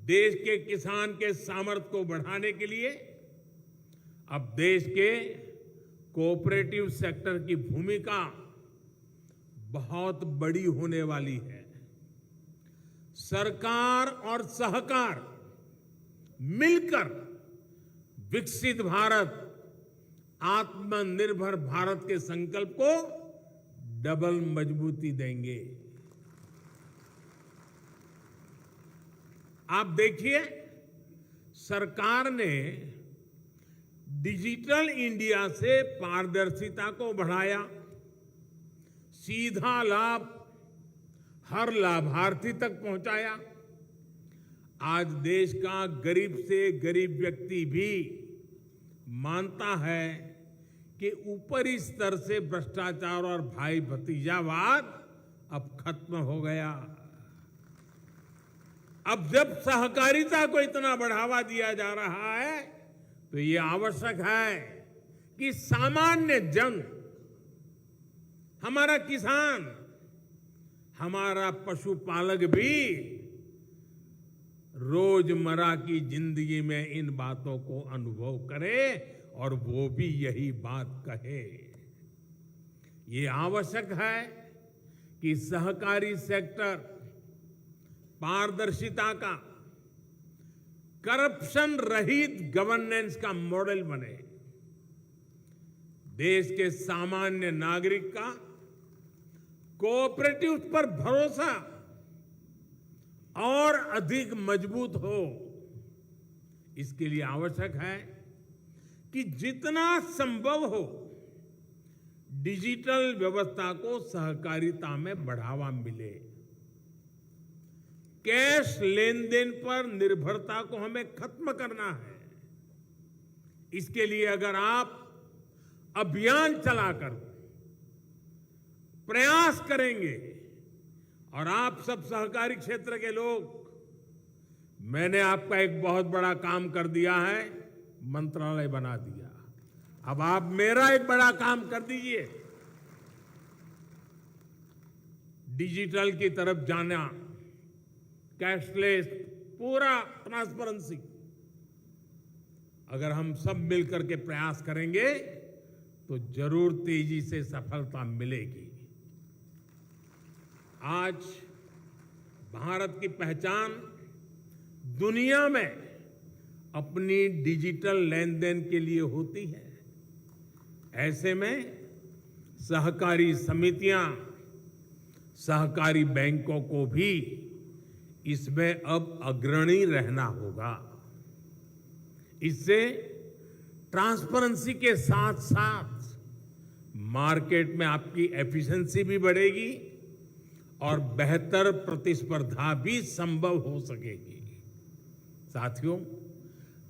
देश के किसान के सामर्थ्य को बढ़ाने के लिए अब देश के कोऑपरेटिव सेक्टर की भूमिका बहुत बड़ी होने वाली है। सरकार और सहकार मिलकर विकसित भारत, आत्मनिर्भर भारत के संकल्प को डबल मजबूती देंगे। आप देखिए, सरकार ने डिजिटल इंडिया से पारदर्शिता को बढ़ाया, सीधा लाभ हर लाभार्थी तक पहुंचाया। आज देश का गरीब से गरीब व्यक्ति भी मानता है कि ऊपरी स्तर से भ्रष्टाचार और भाई भतीजावाद अब खत्म हो गया। अब जब सहकारिता को इतना बढ़ावा दिया जा रहा है तो ये आवश्यक है कि सामान्य जन, हमारा किसान, हमारा पशुपालक भी रोजमर्रा की जिंदगी में इन बातों को अनुभव करे और वो भी यही बात कहे। ये आवश्यक है कि सहकारी सेक्टर पारदर्शिता का, करप्शन रहित गवर्नेंस का मॉडल बने। देश के सामान्य नागरिक का कोऑपरेटिव पर भरोसा और अधिक मजबूत हो। इसके लिए आवश्यक है कि जितना संभव हो डिजिटल व्यवस्था को सहकारिता में बढ़ावा मिले। कैश लेन देन पर निर्भरता को हमें खत्म करना है। इसके लिए अगर आप अभियान चलाकर प्रयास करेंगे और आप सब सहकारी क्षेत्र के लोग, मैंने आपका एक बहुत बड़ा काम कर दिया है, मंत्रालय बना दिया। अब आप मेरा एक बड़ा काम कर दीजिए, डिजिटल की तरफ जाना, कैशलेस, पूरा ट्रांसपेरेंसी। अगर हम सब मिलकर के प्रयास करेंगे तो जरूर तेजी से सफलता मिलेगी। आज भारत की पहचान दुनिया में अपनी डिजिटल लेन देन के लिए होती है। ऐसे में सहकारी समितियां, सहकारी बैंकों को भी इसमें अब अग्रणी रहना होगा। इससे ट्रांसपेरेंसी के साथ साथ मार्केट में आपकी एफिशिएंसी भी बढ़ेगी और बेहतर प्रतिस्पर्धा भी संभव हो सकेगी। साथियों,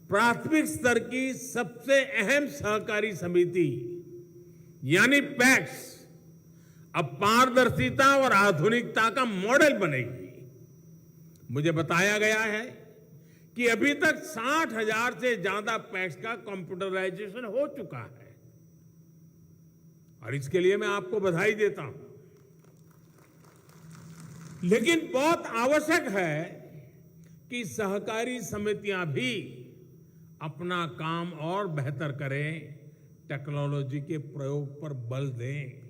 प्राथमिक स्तर की सबसे अहम सहकारी समिति यानी पैक्स अब पारदर्शिता और आधुनिकता का मॉडल बनेगी। मुझे बताया गया है कि अभी तक 60,000 से ज्यादा पैक्स का कंप्यूटराइजेशन हो चुका है और इसके लिए मैं आपको बधाई देता हूं। लेकिन बहुत आवश्यक है कि सहकारी समितियां भी अपना काम और बेहतर करें, टेक्नोलॉजी के प्रयोग पर बल दें।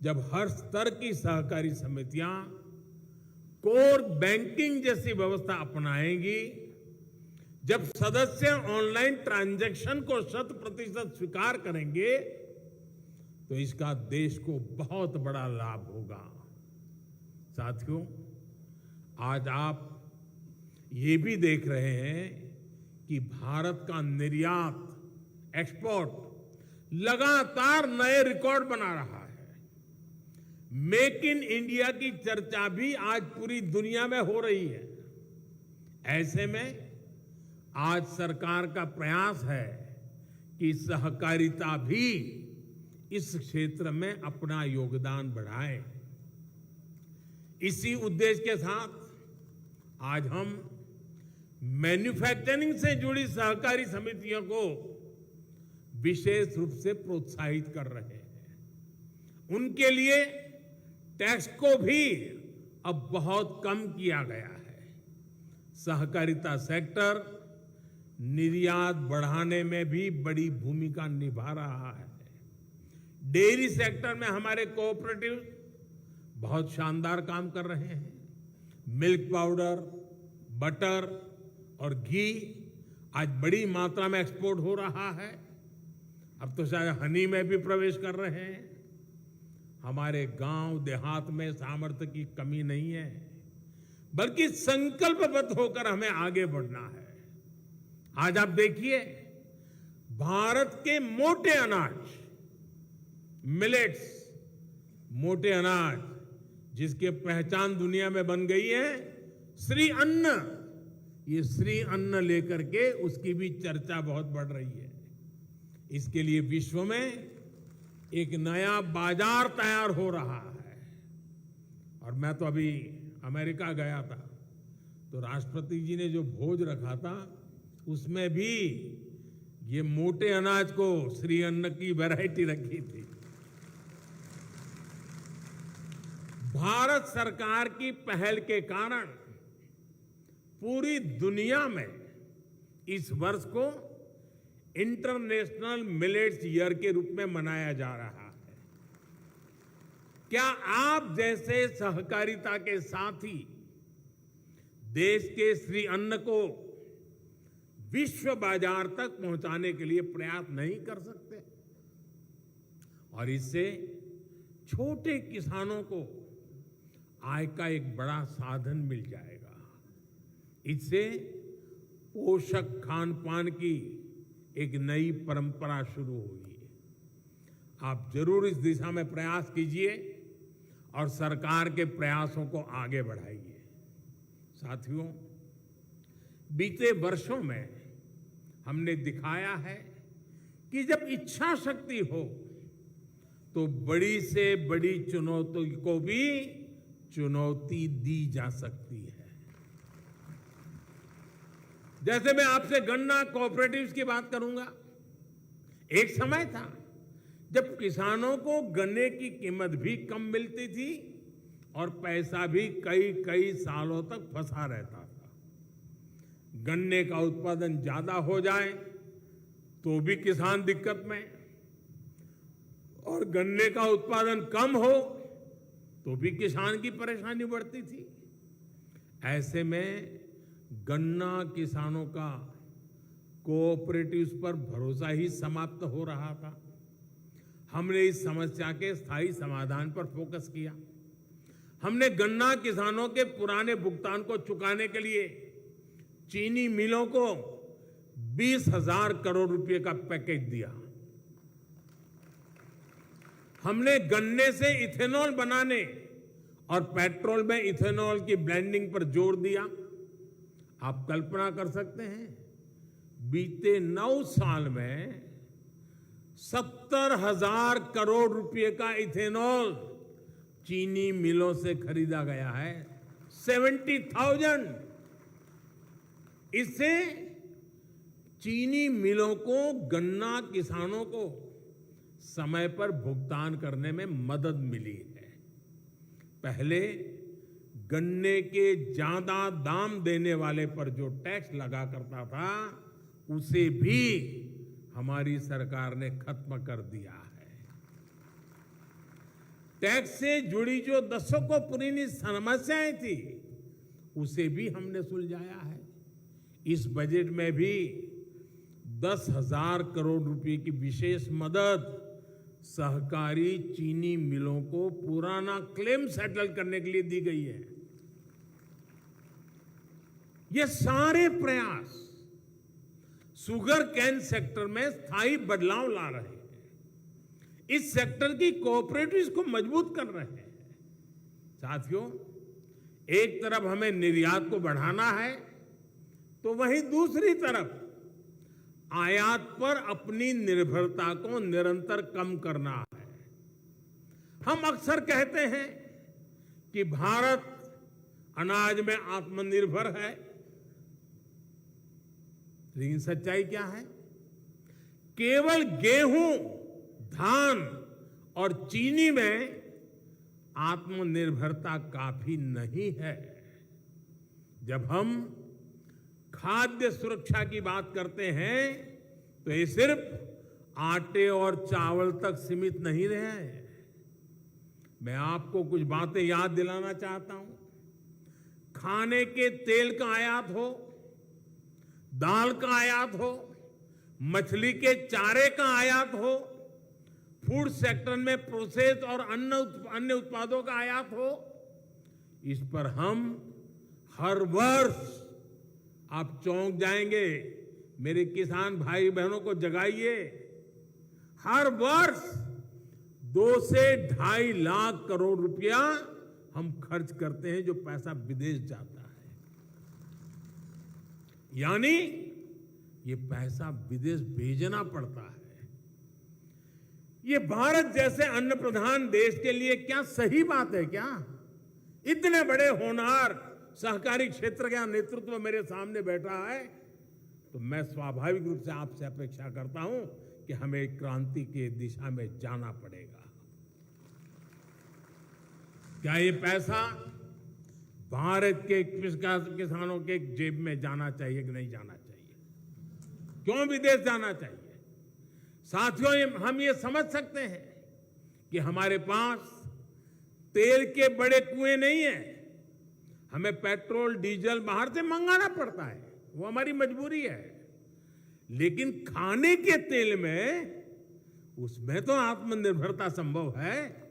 जब हर स्तर की सहकारी समितियां कोर बैंकिंग जैसी व्यवस्था अपनाएंगी, जब सदस्य ऑनलाइन ट्रांजैक्शन को 100% स्वीकार करेंगे, तो इसका देश को बहुत बड़ा लाभ होगा। साथियों, आज आप ये भी देख रहे हैं कि भारत का निर्यात, एक्सपोर्ट लगातार नए रिकॉर्ड बना रहा है। मेक इन इंडिया की चर्चा भी आज पूरी दुनिया में हो रही है। ऐसे में आज सरकार का प्रयास है कि सहकारिता भी इस क्षेत्र में अपना योगदान बढ़ाए। इसी उद्देश्य के साथ आज हम मैन्युफैक्चरिंग से जुड़ी सहकारी समितियों को विशेष रूप से प्रोत्साहित कर रहे हैं। उनके लिए टैक्स को भी अब बहुत कम किया गया है। सहकारिता सेक्टर निर्यात बढ़ाने में भी बड़ी भूमिका निभा रहा है। डेयरी सेक्टर में हमारे कोऑपरेटिव बहुत शानदार काम कर रहे हैं। मिल्क पाउडर, बटर और घी आज बड़ी मात्रा में एक्सपोर्ट हो रहा है। अब तो शायद हनी में भी प्रवेश कर रहे हैं। हमारे गांव देहात में सामर्थ्य की कमी नहीं है, बल्कि संकल्पबद्ध होकर हमें आगे बढ़ना है। आज आप देखिए, भारत के मोटे अनाज, मिलेट्स, मोटे अनाज जिसकी पहचान दुनिया में बन गई है, श्री अन्न, ये श्री अन्न लेकर के उसकी भी चर्चा बहुत बढ़ रही है। इसके लिए विश्व में एक नया बाजार तैयार हो रहा है। और मैं तो अभी अमेरिका गया था, तो राष्ट्रपति जी ने जो भोज रखा था उसमें भी ये मोटे अनाज को श्री अन्न की वैरायटी रखी थी। भारत सरकार की पहल के कारण पूरी दुनिया में इस वर्ष को इंटरनेशनल मिलेट्स ईयर के रूप में मनाया जा रहा है। क्या आप जैसे सहकारिता के साथी देश के श्री अन्न को विश्व बाजार तक पहुंचाने के लिए प्रयास नहीं कर सकते? और इससे छोटे किसानों को आय का एक बड़ा साधन मिल जाएगा। इससे पोषक खान पान की एक नई परंपरा शुरू होगी। आप जरूर इस दिशा में प्रयास कीजिए और सरकार के प्रयासों को आगे बढ़ाइए। साथियों, बीते वर्षों में हमने दिखाया है कि जब इच्छा शक्ति हो तो बड़ी से बड़ी चुनौती को भी चुनौती दी जा सकती है। जैसे मैं आपसे गन्ना कोऑपरेटिव्स की बात करूंगा। एक समय था जब किसानों को गन्ने की कीमत भी कम मिलती थी और पैसा भी कई कई सालों तक फंसा रहता था। गन्ने का उत्पादन ज्यादा हो जाए तो भी किसान दिक्कत में, और गन्ने का उत्पादन कम हो तो भी किसान की परेशानी बढ़ती थी। ऐसे में गन्ना किसानों का कोऑपरेटिव्स पर भरोसा ही समाप्त हो रहा था। हमने इस समस्या के स्थायी समाधान पर फोकस किया। हमने गन्ना किसानों के पुराने भुगतान को चुकाने के लिए चीनी मिलों को 20,000 करोड़ रुपए का पैकेज दिया। हमने गन्ने से इथेनॉल बनाने और पेट्रोल में इथेनॉल की ब्लेंडिंग पर जोर दिया। आप कल्पना कर सकते हैं, बीते 9 साल में 70,000 करोड़ रुपए का इथेनॉल चीनी मिलों से खरीदा गया है। 70,000। इससे चीनी मिलों को, गन्ना किसानों को समय पर भुगतान करने में मदद मिली है। पहले गन्ने के ज्यादा दाम देने वाले पर जो टैक्स लगा करता था उसे भी हमारी सरकार ने खत्म कर दिया है। टैक्स से जुड़ी जो दशकों पुरानी समस्याएं थी उसे भी हमने सुलझाया है। इस बजट में भी 10,000 करोड़ रुपए की विशेष मदद सहकारी चीनी मिलों को पुराना क्लेम सेटल करने के लिए दी गई है। ये सारे प्रयास शुगर केन सेक्टर में स्थायी बदलाव ला रहे हैं। इस सेक्टर की कोऑपरेटिव्स को मजबूत कर रहे हैं। साथियों, एक तरफ हमें निर्यात को बढ़ाना है तो वहीं दूसरी तरफ आयात पर अपनी निर्भरता को निरंतर कम करना है। हम अक्सर कहते हैं कि भारत अनाज में आत्मनिर्भर है, लेकिन सच्चाई क्या है? केवल गेहूं, धान और चीनी में आत्मनिर्भरता काफी नहीं है। जब हम खाद्य सुरक्षा की बात करते हैं तो ये सिर्फ आटे और चावल तक सीमित नहीं रहे। मैं आपको कुछ बातें याद दिलाना चाहता हूं। खाने के तेल का आयात हो, दाल का आयात हो, मछली के चारे का आयात हो, फूड सेक्टर में प्रोसेस और अन्य उत्पादों का आयात हो, इस पर हम हर वर्ष, आप चौंक जाएंगे, मेरे किसान भाई बहनों को जगाइए, हर वर्ष 2 से 2.5 लाख करोड़ रुपया हम खर्च करते हैं, जो पैसा विदेश जाता है। यानी ये पैसा विदेश भेजना पड़ता है। ये भारत जैसे अन्न प्रधान देश के लिए क्या सही बात है क्या? इतने बड़े होनहार सहकारी क्षेत्र का नेतृत्व मेरे सामने बैठा है, तो मैं स्वाभाविक रूप से आपसे अपेक्षा करता हूं कि हमें क्रांति की दिशा में जाना पड़ेगा। क्या ये पैसा भारत के किसानों के जेब में जाना चाहिए कि नहीं जाना चाहिए? क्यों विदेश जाना चाहिए? साथियों, हम ये समझ सकते हैं कि हमारे पास तेल के बड़े कुएं नहीं है। हमें पेट्रोल डीजल बाहर से मंगाना पड़ता है, वो हमारी मजबूरी है। लेकिन खाने के तेल में, उसमें तो आत्मनिर्भरता संभव है।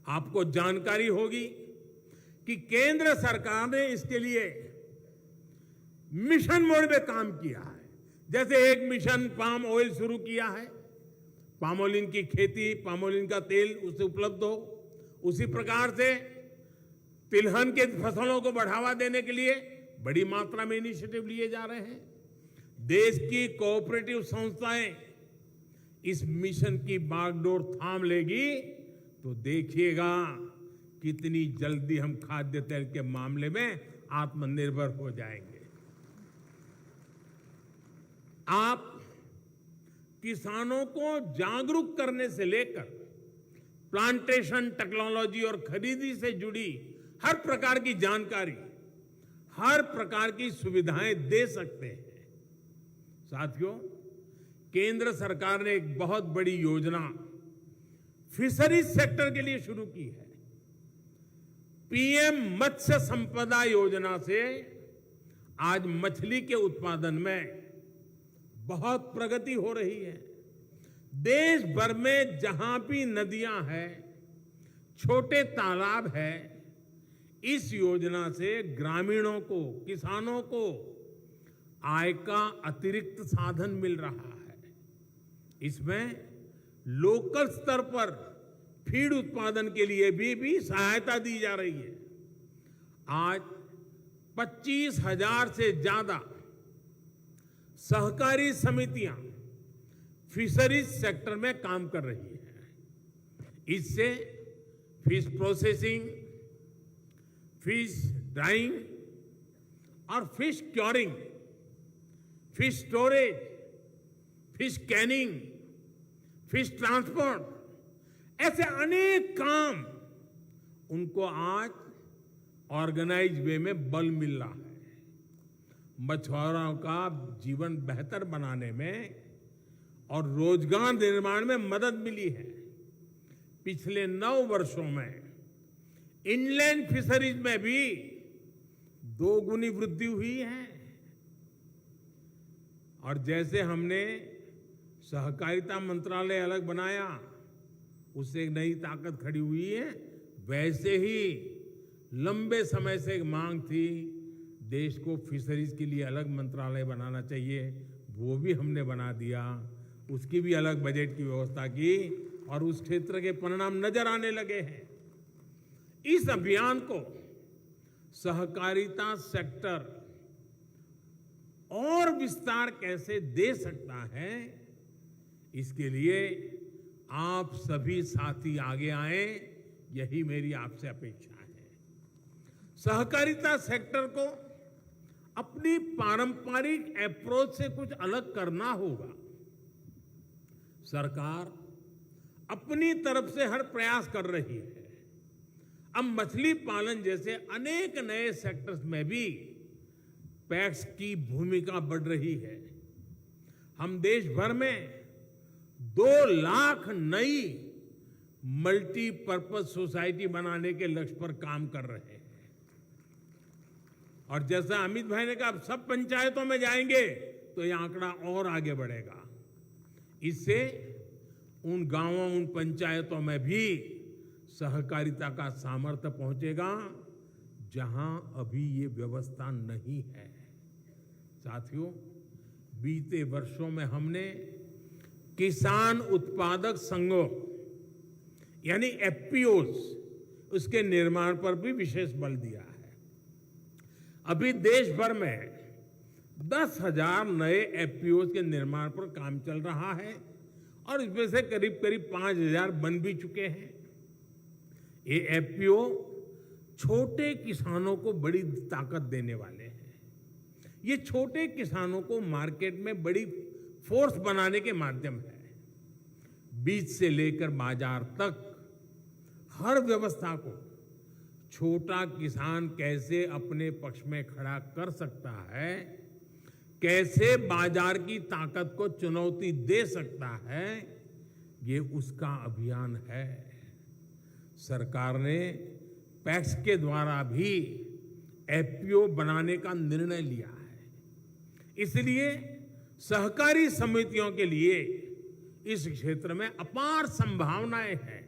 आपको जानकारी होगी कि केंद्र सरकार ने इसके लिए मिशन मोड में काम किया है। जैसे एक मिशन पाम ऑयल शुरू किया है, पामोलिन की खेती, पामोलिन का तेल उसे उपलब्ध हो। उसी प्रकार से तिलहन के फसलों को बढ़ावा देने के लिए बड़ी मात्रा में इनिशिएटिव लिए जा रहे हैं। देश की कोऑपरेटिव संस्थाएं इस मिशन की बागडोर थाम लेगी तो देखिएगा कितनी जल्दी हम खाद्य तेल के मामले में आत्मनिर्भर हो जाएंगे। आप किसानों को जागरूक करने से लेकर प्लांटेशन टेक्नोलॉजी और खरीदी से जुड़ी हर प्रकार की जानकारी, हर प्रकार की सुविधाएं दे सकते हैं। साथियों, केंद्र सरकार ने एक बहुत बड़ी योजना फिशरीज सेक्टर के लिए शुरू की है। पीएम मत्स्य संपदा योजना से आज मछली के उत्पादन में बहुत प्रगति हो रही है। देश भर में जहां भी नदियां हैं, छोटे तालाब हैं, इस योजना से ग्रामीणों को, किसानों को आय का अतिरिक्त साधन मिल रहा है। इसमें लोकल स्तर पर फीड उत्पादन के लिए भी सहायता दी जा रही है। आज 25,000 से ज्यादा सहकारी समितियां फिशरीज सेक्टर में काम कर रही हैं। इससे फिश प्रोसेसिंग, फिश ड्राइंग और fish curing, fish storage, fish Canning, fish transport, ऐसे अनेक काम उनको आज ऑर्गेनाइज वे में बल मिल रहा है। मछुआरों का जीवन बेहतर बनाने में और रोजगार निर्माण में मदद मिली है। पिछले 9 वर्षों में इनलैंड फिशरीज में भी 2 गुनी वृद्धि हुई है। और जैसे हमने सहकारिता मंत्रालय अलग बनाया, उससे एक नई ताकत खड़ी हुई है, वैसे ही लंबे समय से एक मांग थी देश को फिशरीज के लिए अलग मंत्रालय बनाना चाहिए। वो भी हमने बना दिया, उसकी भी अलग बजट की व्यवस्था की और उस क्षेत्र के परिणाम नजर आने लगे हैं। इस अभियान को सहकारिता सेक्टर और विस्तार कैसे दे सकता है, इसके लिए आप सभी साथी आगे आए, यही मेरी आपसे अपेक्षा है। सहकारिता सेक्टर को अपनी पारंपरिक अप्रोच से कुछ अलग करना होगा। सरकार अपनी तरफ से हर प्रयास कर रही है। अब मछली पालन जैसे अनेक नए सेक्टर्स में भी पैक्स की भूमिका बढ़ रही है। हम देश भर में 2 लाख नई मल्टीपर्पज सोसाइटी बनाने के लक्ष्य पर काम कर रहे हैं। और जैसा अमित भाई ने कहा, अब सब पंचायतों में जाएंगे तो यह आंकड़ा और आगे बढ़ेगा। इससे उन गांवों, उन पंचायतों में भी सहकारिता का सामर्थ्य पहुंचेगा जहां अभी ये व्यवस्था नहीं है। साथियों, बीते वर्षों में हमने किसान उत्पादक संघों यानी एफपीओज, उसके निर्माण पर भी विशेष बल दिया है। अभी देश भर में 10,000 नए एफपीओज के निर्माण पर काम चल रहा है और इसमें से करीब 5,000 बन भी चुके हैं। ये एफपीओ छोटे किसानों को बड़ी ताकत देने वाले हैं। ये छोटे किसानों को मार्केट में बड़ी फोर्स बनाने के माध्यम है। बीज से लेकर बाजार तक हर व्यवस्था को छोटा किसान कैसे अपने पक्ष में खड़ा कर सकता है, कैसे बाजार की ताकत को चुनौती दे सकता है, ये उसका अभियान है। सरकार ने पैक्स के द्वारा भी एफपीओ बनाने का निर्णय लिया है। इसलिए सहकारी समितियों के लिए इस क्षेत्र में अपार संभावनाएं हैं।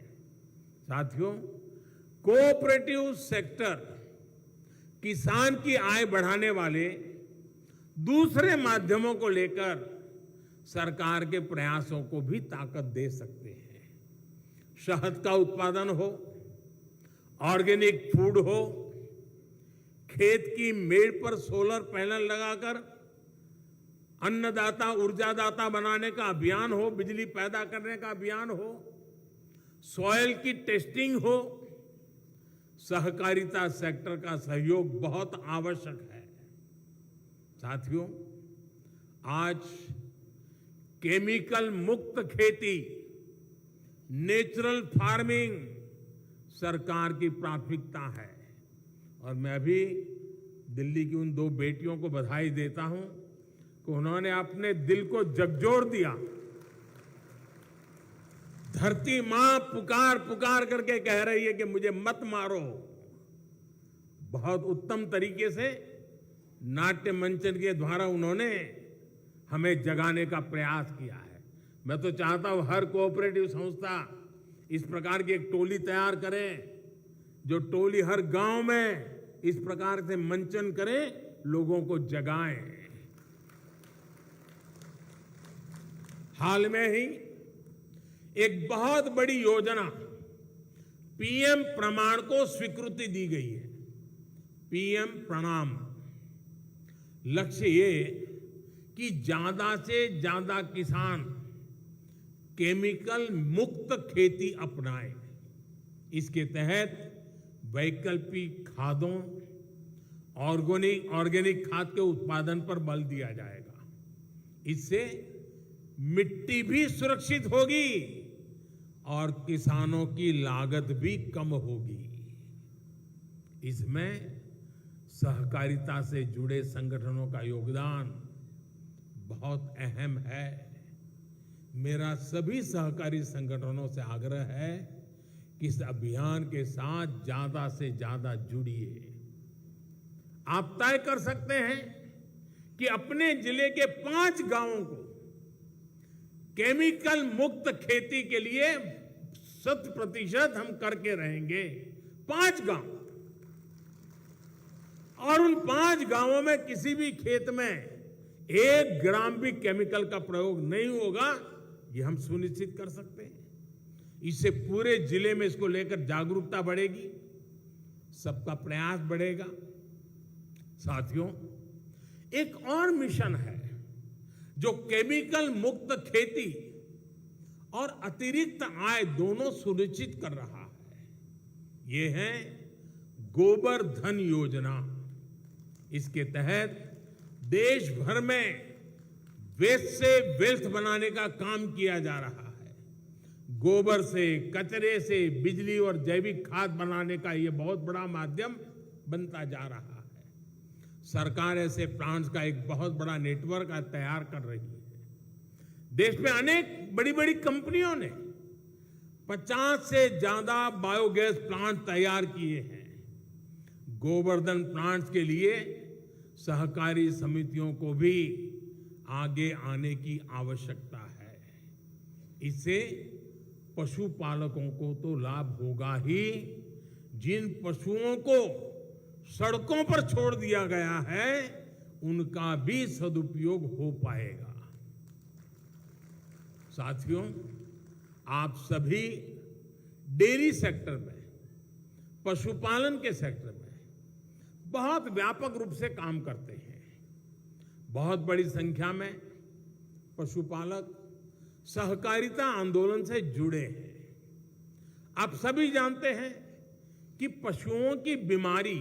साथियों, कोऑपरेटिव सेक्टर किसान की आय बढ़ाने वाले दूसरे माध्यमों को लेकर सरकार के प्रयासों को भी ताकत दे सकते हैं। शहद का उत्पादन हो, ऑर्गेनिक फूड हो, खेत की मेड़ पर सोलर पैनल लगाकर अन्नदाता ऊर्जादाता बनाने का अभियान हो, बिजली पैदा करने का अभियान हो, सॉइल की टेस्टिंग हो, सहकारिता सेक्टर का सहयोग बहुत आवश्यक है। साथियों, आज केमिकल मुक्त खेती, नेचुरल फार्मिंग सरकार की प्राथमिकता है और मैं अभी दिल्ली की उन 2 बेटियों को बधाई देता हूं कि उन्होंने अपने दिल को झकझोर दिया। धरती मां पुकार पुकार करके कह रही है कि मुझे मत मारो। बहुत उत्तम तरीके से नाट्य मंचन के द्वारा उन्होंने हमें जगाने का प्रयास किया है। मैं तो चाहता हूं हर कोऑपरेटिव संस्था इस प्रकार की एक टोली तैयार करे, जो टोली हर गांव में इस प्रकार से मंचन करे, लोगों को जगाए। हाल में ही एक बहुत बड़ी योजना पीएम प्रमाण को स्वीकृति दी गई है। पीएम प्रणाम। लक्ष्य ये कि ज्यादा से ज्यादा किसान केमिकल मुक्त खेती अपनाएं। इसके तहत वैकल्पिक खादों, ऑर्गेनिक खाद के उत्पादन पर बल दिया जाएगा। इससे मिट्टी भी सुरक्षित होगी और किसानों की लागत भी कम होगी। इसमें सहकारिता से जुड़े संगठनों का योगदान बहुत अहम है। मेरा सभी सहकारी संगठनों से आग्रह है कि इस अभियान के साथ ज्यादा से ज्यादा जुड़िए। आप तय कर सकते हैं कि अपने जिले के 5 गांवों को केमिकल मुक्त खेती के लिए 100% हम करके रहेंगे। 5 गांव, और उन 5 गांवों में किसी भी खेत में 1 ग्राम भी केमिकल का प्रयोग नहीं होगा, ये हम सुनिश्चित कर सकते हैं। इससे पूरे जिले में इसको लेकर जागरूकता बढ़ेगी, सबका प्रयास बढ़ेगा। साथियों, एक और मिशन है जो केमिकल मुक्त खेती और अतिरिक्त आय दोनों सुनिश्चित कर रहा है। ये है गोबर धन योजना। इसके तहत देश भर में वेस्ट से वेल्थ बनाने का काम किया जा रहा है। गोबर से, कचरे से बिजली और जैविक खाद बनाने का यह बहुत बड़ा माध्यम बनता जा रहा है। सरकार ऐसे प्लांट्स का एक बहुत बड़ा नेटवर्क तैयार कर रही है। देश में अनेक बड़ी बड़ी कंपनियों ने 50 से ज्यादा बायोगैस प्लांट तैयार किए हैं। गोवर्धन प्लांट्स के लिए सहकारी समितियों को भी आगे आने की आवश्यकता है। इससे पशुपालकों को तो लाभ होगा ही, जिन पशुओं को सड़कों पर छोड़ दिया गया है उनका भी सदुपयोग हो पाएगा। साथियों, आप सभी डेयरी सेक्टर में, पशुपालन के सेक्टर में बहुत व्यापक रूप से काम करते हैं। बहुत बड़ी संख्या में पशुपालक सहकारिता आंदोलन से जुड़े हैं। आप सभी जानते हैं कि पशुओं की बीमारी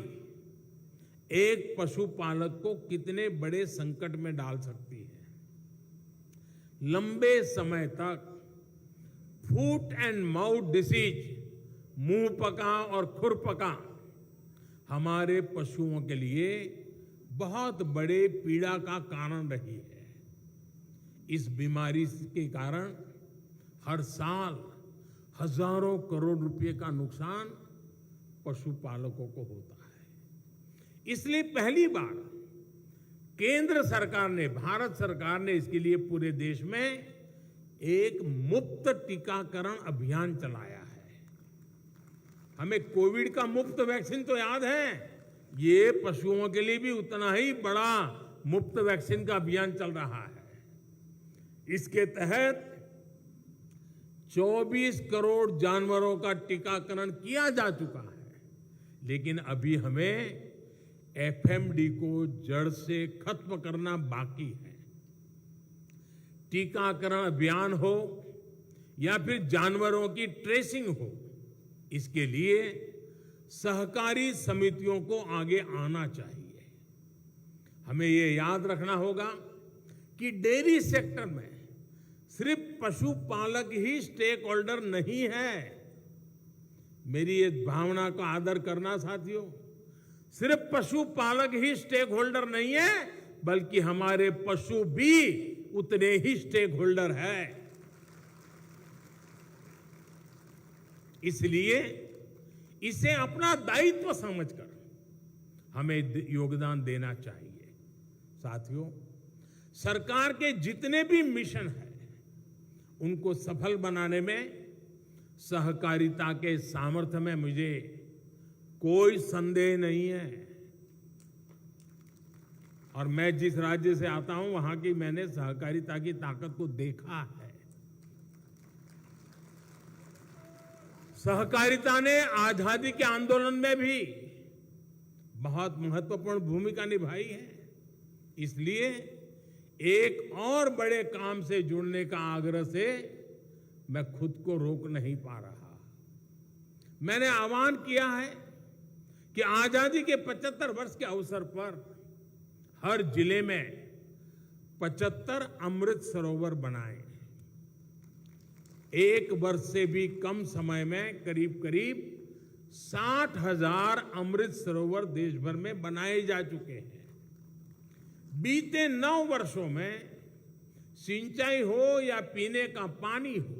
एक पशुपालक को कितने बड़े संकट में डाल सकती है। लंबे समय तक फूट एंड माउथ डिसीज, मुंह पका और खुरपका, हमारे पशुओं के लिए बहुत बड़े पीड़ा का कारण रही है। इस बीमारी के कारण हर साल हजारों करोड़ रुपए का नुकसान पशुपालकों को होता है। इसलिए पहली बार केंद्र सरकार ने, भारत सरकार ने इसके लिए पूरे देश में एक मुफ्त टीकाकरण अभियान चलाया है। हमें कोविड का मुफ्त वैक्सीन तो याद है, ये पशुओं के लिए भी उतना ही बड़ा मुफ्त वैक्सीन का अभियान चल रहा है। इसके तहत 24 करोड़ जानवरों का टीकाकरण किया जा चुका है, लेकिन अभी हमें एफएमडी को जड़ से खत्म करना बाकी है। टीकाकरण अभियान हो या फिर जानवरों की ट्रेसिंग हो, इसके लिए सहकारी समितियों को आगे आना चाहिए। हमें ये याद रखना होगा कि डेयरी सेक्टर में सिर्फ पशुपालक ही स्टेक होल्डर नहीं है। मेरी इस भावना का आदर करना साथियों, सिर्फ पशुपालक ही स्टेक होल्डर नहीं है, बल्कि हमारे पशु भी उतने ही स्टेक होल्डर है। इसलिए इसे अपना दायित्व समझकर हमें योगदान देना चाहिए। साथियों, सरकार के जितने भी मिशन हैं, उनको सफल बनाने में सहकारिता के सामर्थ्य में मुझे कोई संदेह नहीं है। और मैं जिस राज्य से आता हूं, वहां की मैंने सहकारिता की ताकत को देखा है। सहकारिता ने आजादी के आंदोलन में भी बहुत महत्वपूर्ण भूमिका निभाई है। इसलिए एक और बड़े काम से जुड़ने का आग्रह से मैं खुद को रोक नहीं पा रहा। मैंने आह्वान किया है कि आजादी के 75 वर्ष के अवसर पर हर जिले में 75 अमृत सरोवर बनाएं। एक वर्ष से भी कम समय में करीब करीब 60,000 अमृत सरोवर देश भर में बनाए जा चुके हैं। बीते 9 वर्षों में सिंचाई हो या पीने का पानी हो,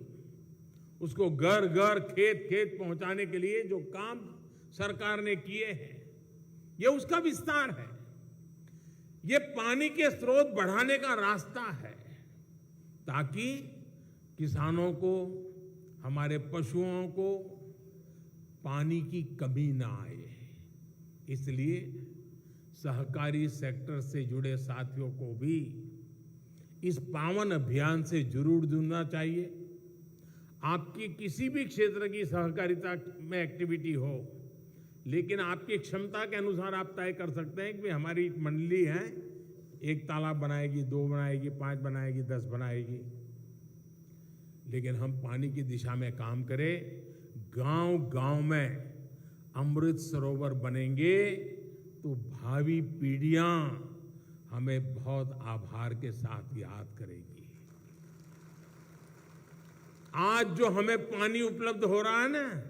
उसको घर घर खेत खेत पहुंचाने के लिए जो काम सरकार ने किए हैं, ये उसका विस्तार है। ये पानी के स्रोत बढ़ाने का रास्ता है, ताकि किसानों को, हमारे पशुओं को पानी की कमी ना आए। इसलिए सहकारी सेक्टर से जुड़े साथियों को भी इस पावन अभियान से जरूर जुड़ना चाहिए। आपकी किसी भी क्षेत्र की सहकारिता में एक्टिविटी हो, लेकिन आपकी क्षमता के अनुसार आप तय कर सकते हैं कि हमारी मंडली है, 1 तालाब बनाएगी, 2 बनाएगी, 5 बनाएगी, 10 बनाएगी। लेकिन हम पानी की दिशा में काम करें। गांव-गांव में अमृत सरोवर बनेंगे तो भावी पीढ़ियां हमें बहुत आभार के साथ याद करेगी। आज जो हमें पानी उपलब्ध हो रहा है ना,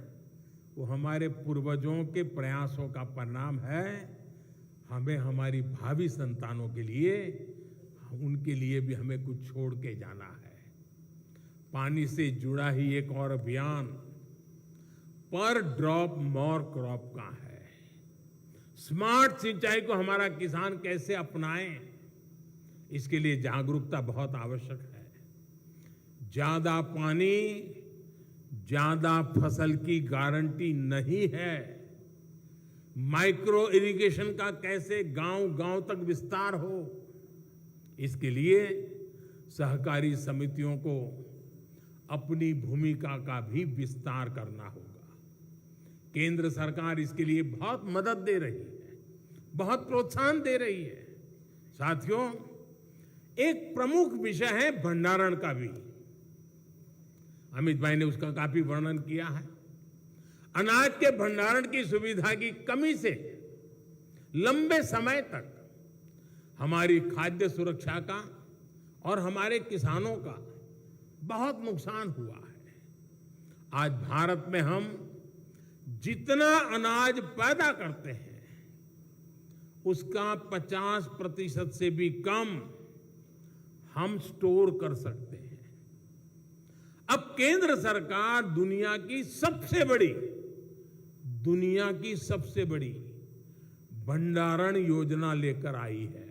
वो हमारे पूर्वजों के प्रयासों का परिणाम है। हमें हमारी भावी संतानों के लिए, उनके लिए भी हमें कुछ छोड़ के जाना है। पानी से जुड़ा ही एक और अभियान पर ड्रॉप मोर क्रॉप का है। स्मार्ट सिंचाई को हमारा किसान कैसे अपनाए, इसके लिए जागरूकता बहुत आवश्यक है। ज्यादा पानी ज्यादा फसल की गारंटी नहीं है। माइक्रो इरिगेशन का कैसे गांव-गांव तक विस्तार हो, इसके लिए सहकारी समितियों को अपनी भूमिका का भी विस्तार करना होगा। केंद्र सरकार इसके लिए बहुत मदद दे रही है, बहुत प्रोत्साहन दे रही है। साथियों, एक प्रमुख विषय है भंडारण का भी। अमित भाई ने उसका काफी वर्णन किया है। अनाज के भंडारण की सुविधा की कमी से लंबे समय तक हमारी खाद्य सुरक्षा का और हमारे किसानों का बहुत नुकसान हुआ है। आज भारत में हम जितना अनाज पैदा करते हैं, उसका 50% से भी कम हम स्टोर कर सकते हैं। अब केंद्र सरकार दुनिया की सबसे बड़ी भंडारण योजना लेकर आई है।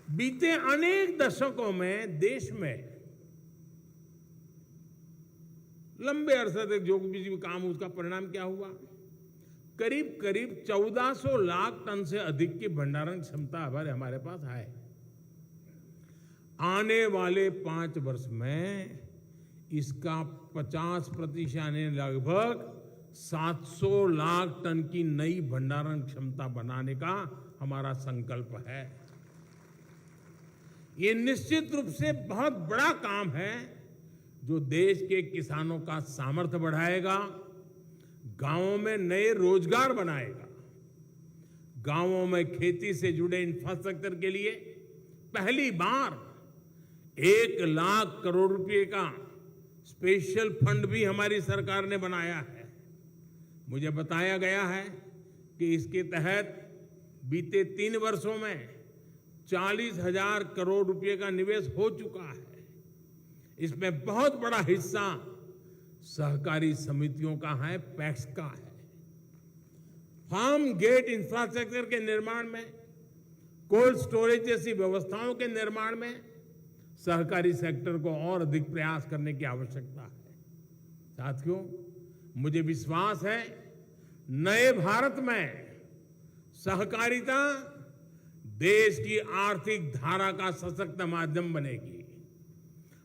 बीते अनेक दशकों में देश में लंबे अरसे तक जो भी काम, उसका परिणाम क्या हुआ? करीब करीब 1400 लाख टन से अधिक की भंडारण क्षमता हमारे पास है। आने वाले 5 वर्ष में इसका 50% यानी लगभग 700 लाख टन की नई भंडारण क्षमता बनाने का हमारा संकल्प है। ये निश्चित रूप से बहुत बड़ा काम है जो देश के किसानों का सामर्थ्य बढ़ाएगा, गांवों में नए रोजगार बनाएगा। गांवों में खेती से जुड़े इंफ्रास्ट्रक्चर के लिए पहली बार 1 लाख करोड़ रुपए का स्पेशल फंड भी हमारी सरकार ने बनाया है। मुझे बताया गया है कि इसके तहत बीते 3 वर्षों में 40,000 करोड़ रुपए का निवेश हो चुका है। इसमें बहुत बड़ा हिस्सा सहकारी समितियों का है, पैक्स का है। फार्म गेट इंफ्रास्ट्रक्चर के निर्माण में, कोल्ड स्टोरेज जैसी व्यवस्थाओं के निर्माण में सहकारी सेक्टर को और अधिक प्रयास करने की आवश्यकता है। साथियों, मुझे विश्वास है नए भारत में सहकारिता देश की आर्थिक धारा का सशक्त माध्यम बनेगी।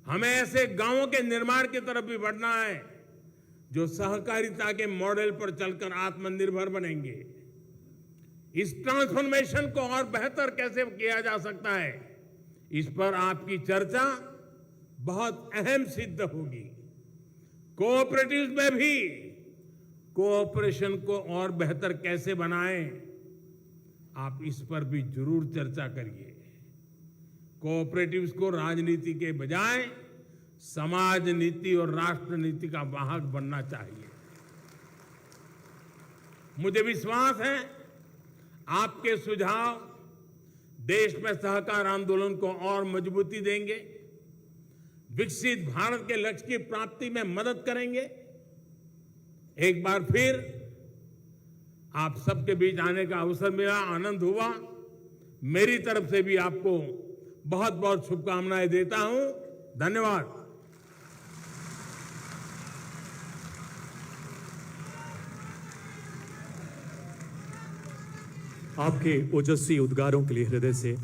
हमें ऐसे गांवों के निर्माण की तरफ भी बढ़ना है जो सहकारिता के मॉडल पर चलकर आत्मनिर्भर बनेंगे। इस ट्रांसफॉर्मेशन को और बेहतर कैसे किया जा सकता है, इस पर आपकी चर्चा बहुत अहम सिद्ध होगी। कोऑपरेटिव्स में भी कोऑपरेशन को और बेहतर कैसे बनाएं, आप इस पर भी जरूर चर्चा करिए। कोऑपरेटिव्स को राजनीति के बजाय समाज नीति और राष्ट्र नीति का वाहक बनना चाहिए। मुझे विश्वास है आपके सुझाव देश में सहकार आंदोलन को और मजबूती देंगे, विकसित भारत के लक्ष्य की प्राप्ति में मदद करेंगे। एक बार फिर आप सबके बीच आने का अवसर मिला, आनंद हुआ। मेरी तरफ से भी आपको बहुत बहुत शुभकामनाएं देता हूं। धन्यवाद। आपके ओजस्वी उद्गारों के लिए हृदय से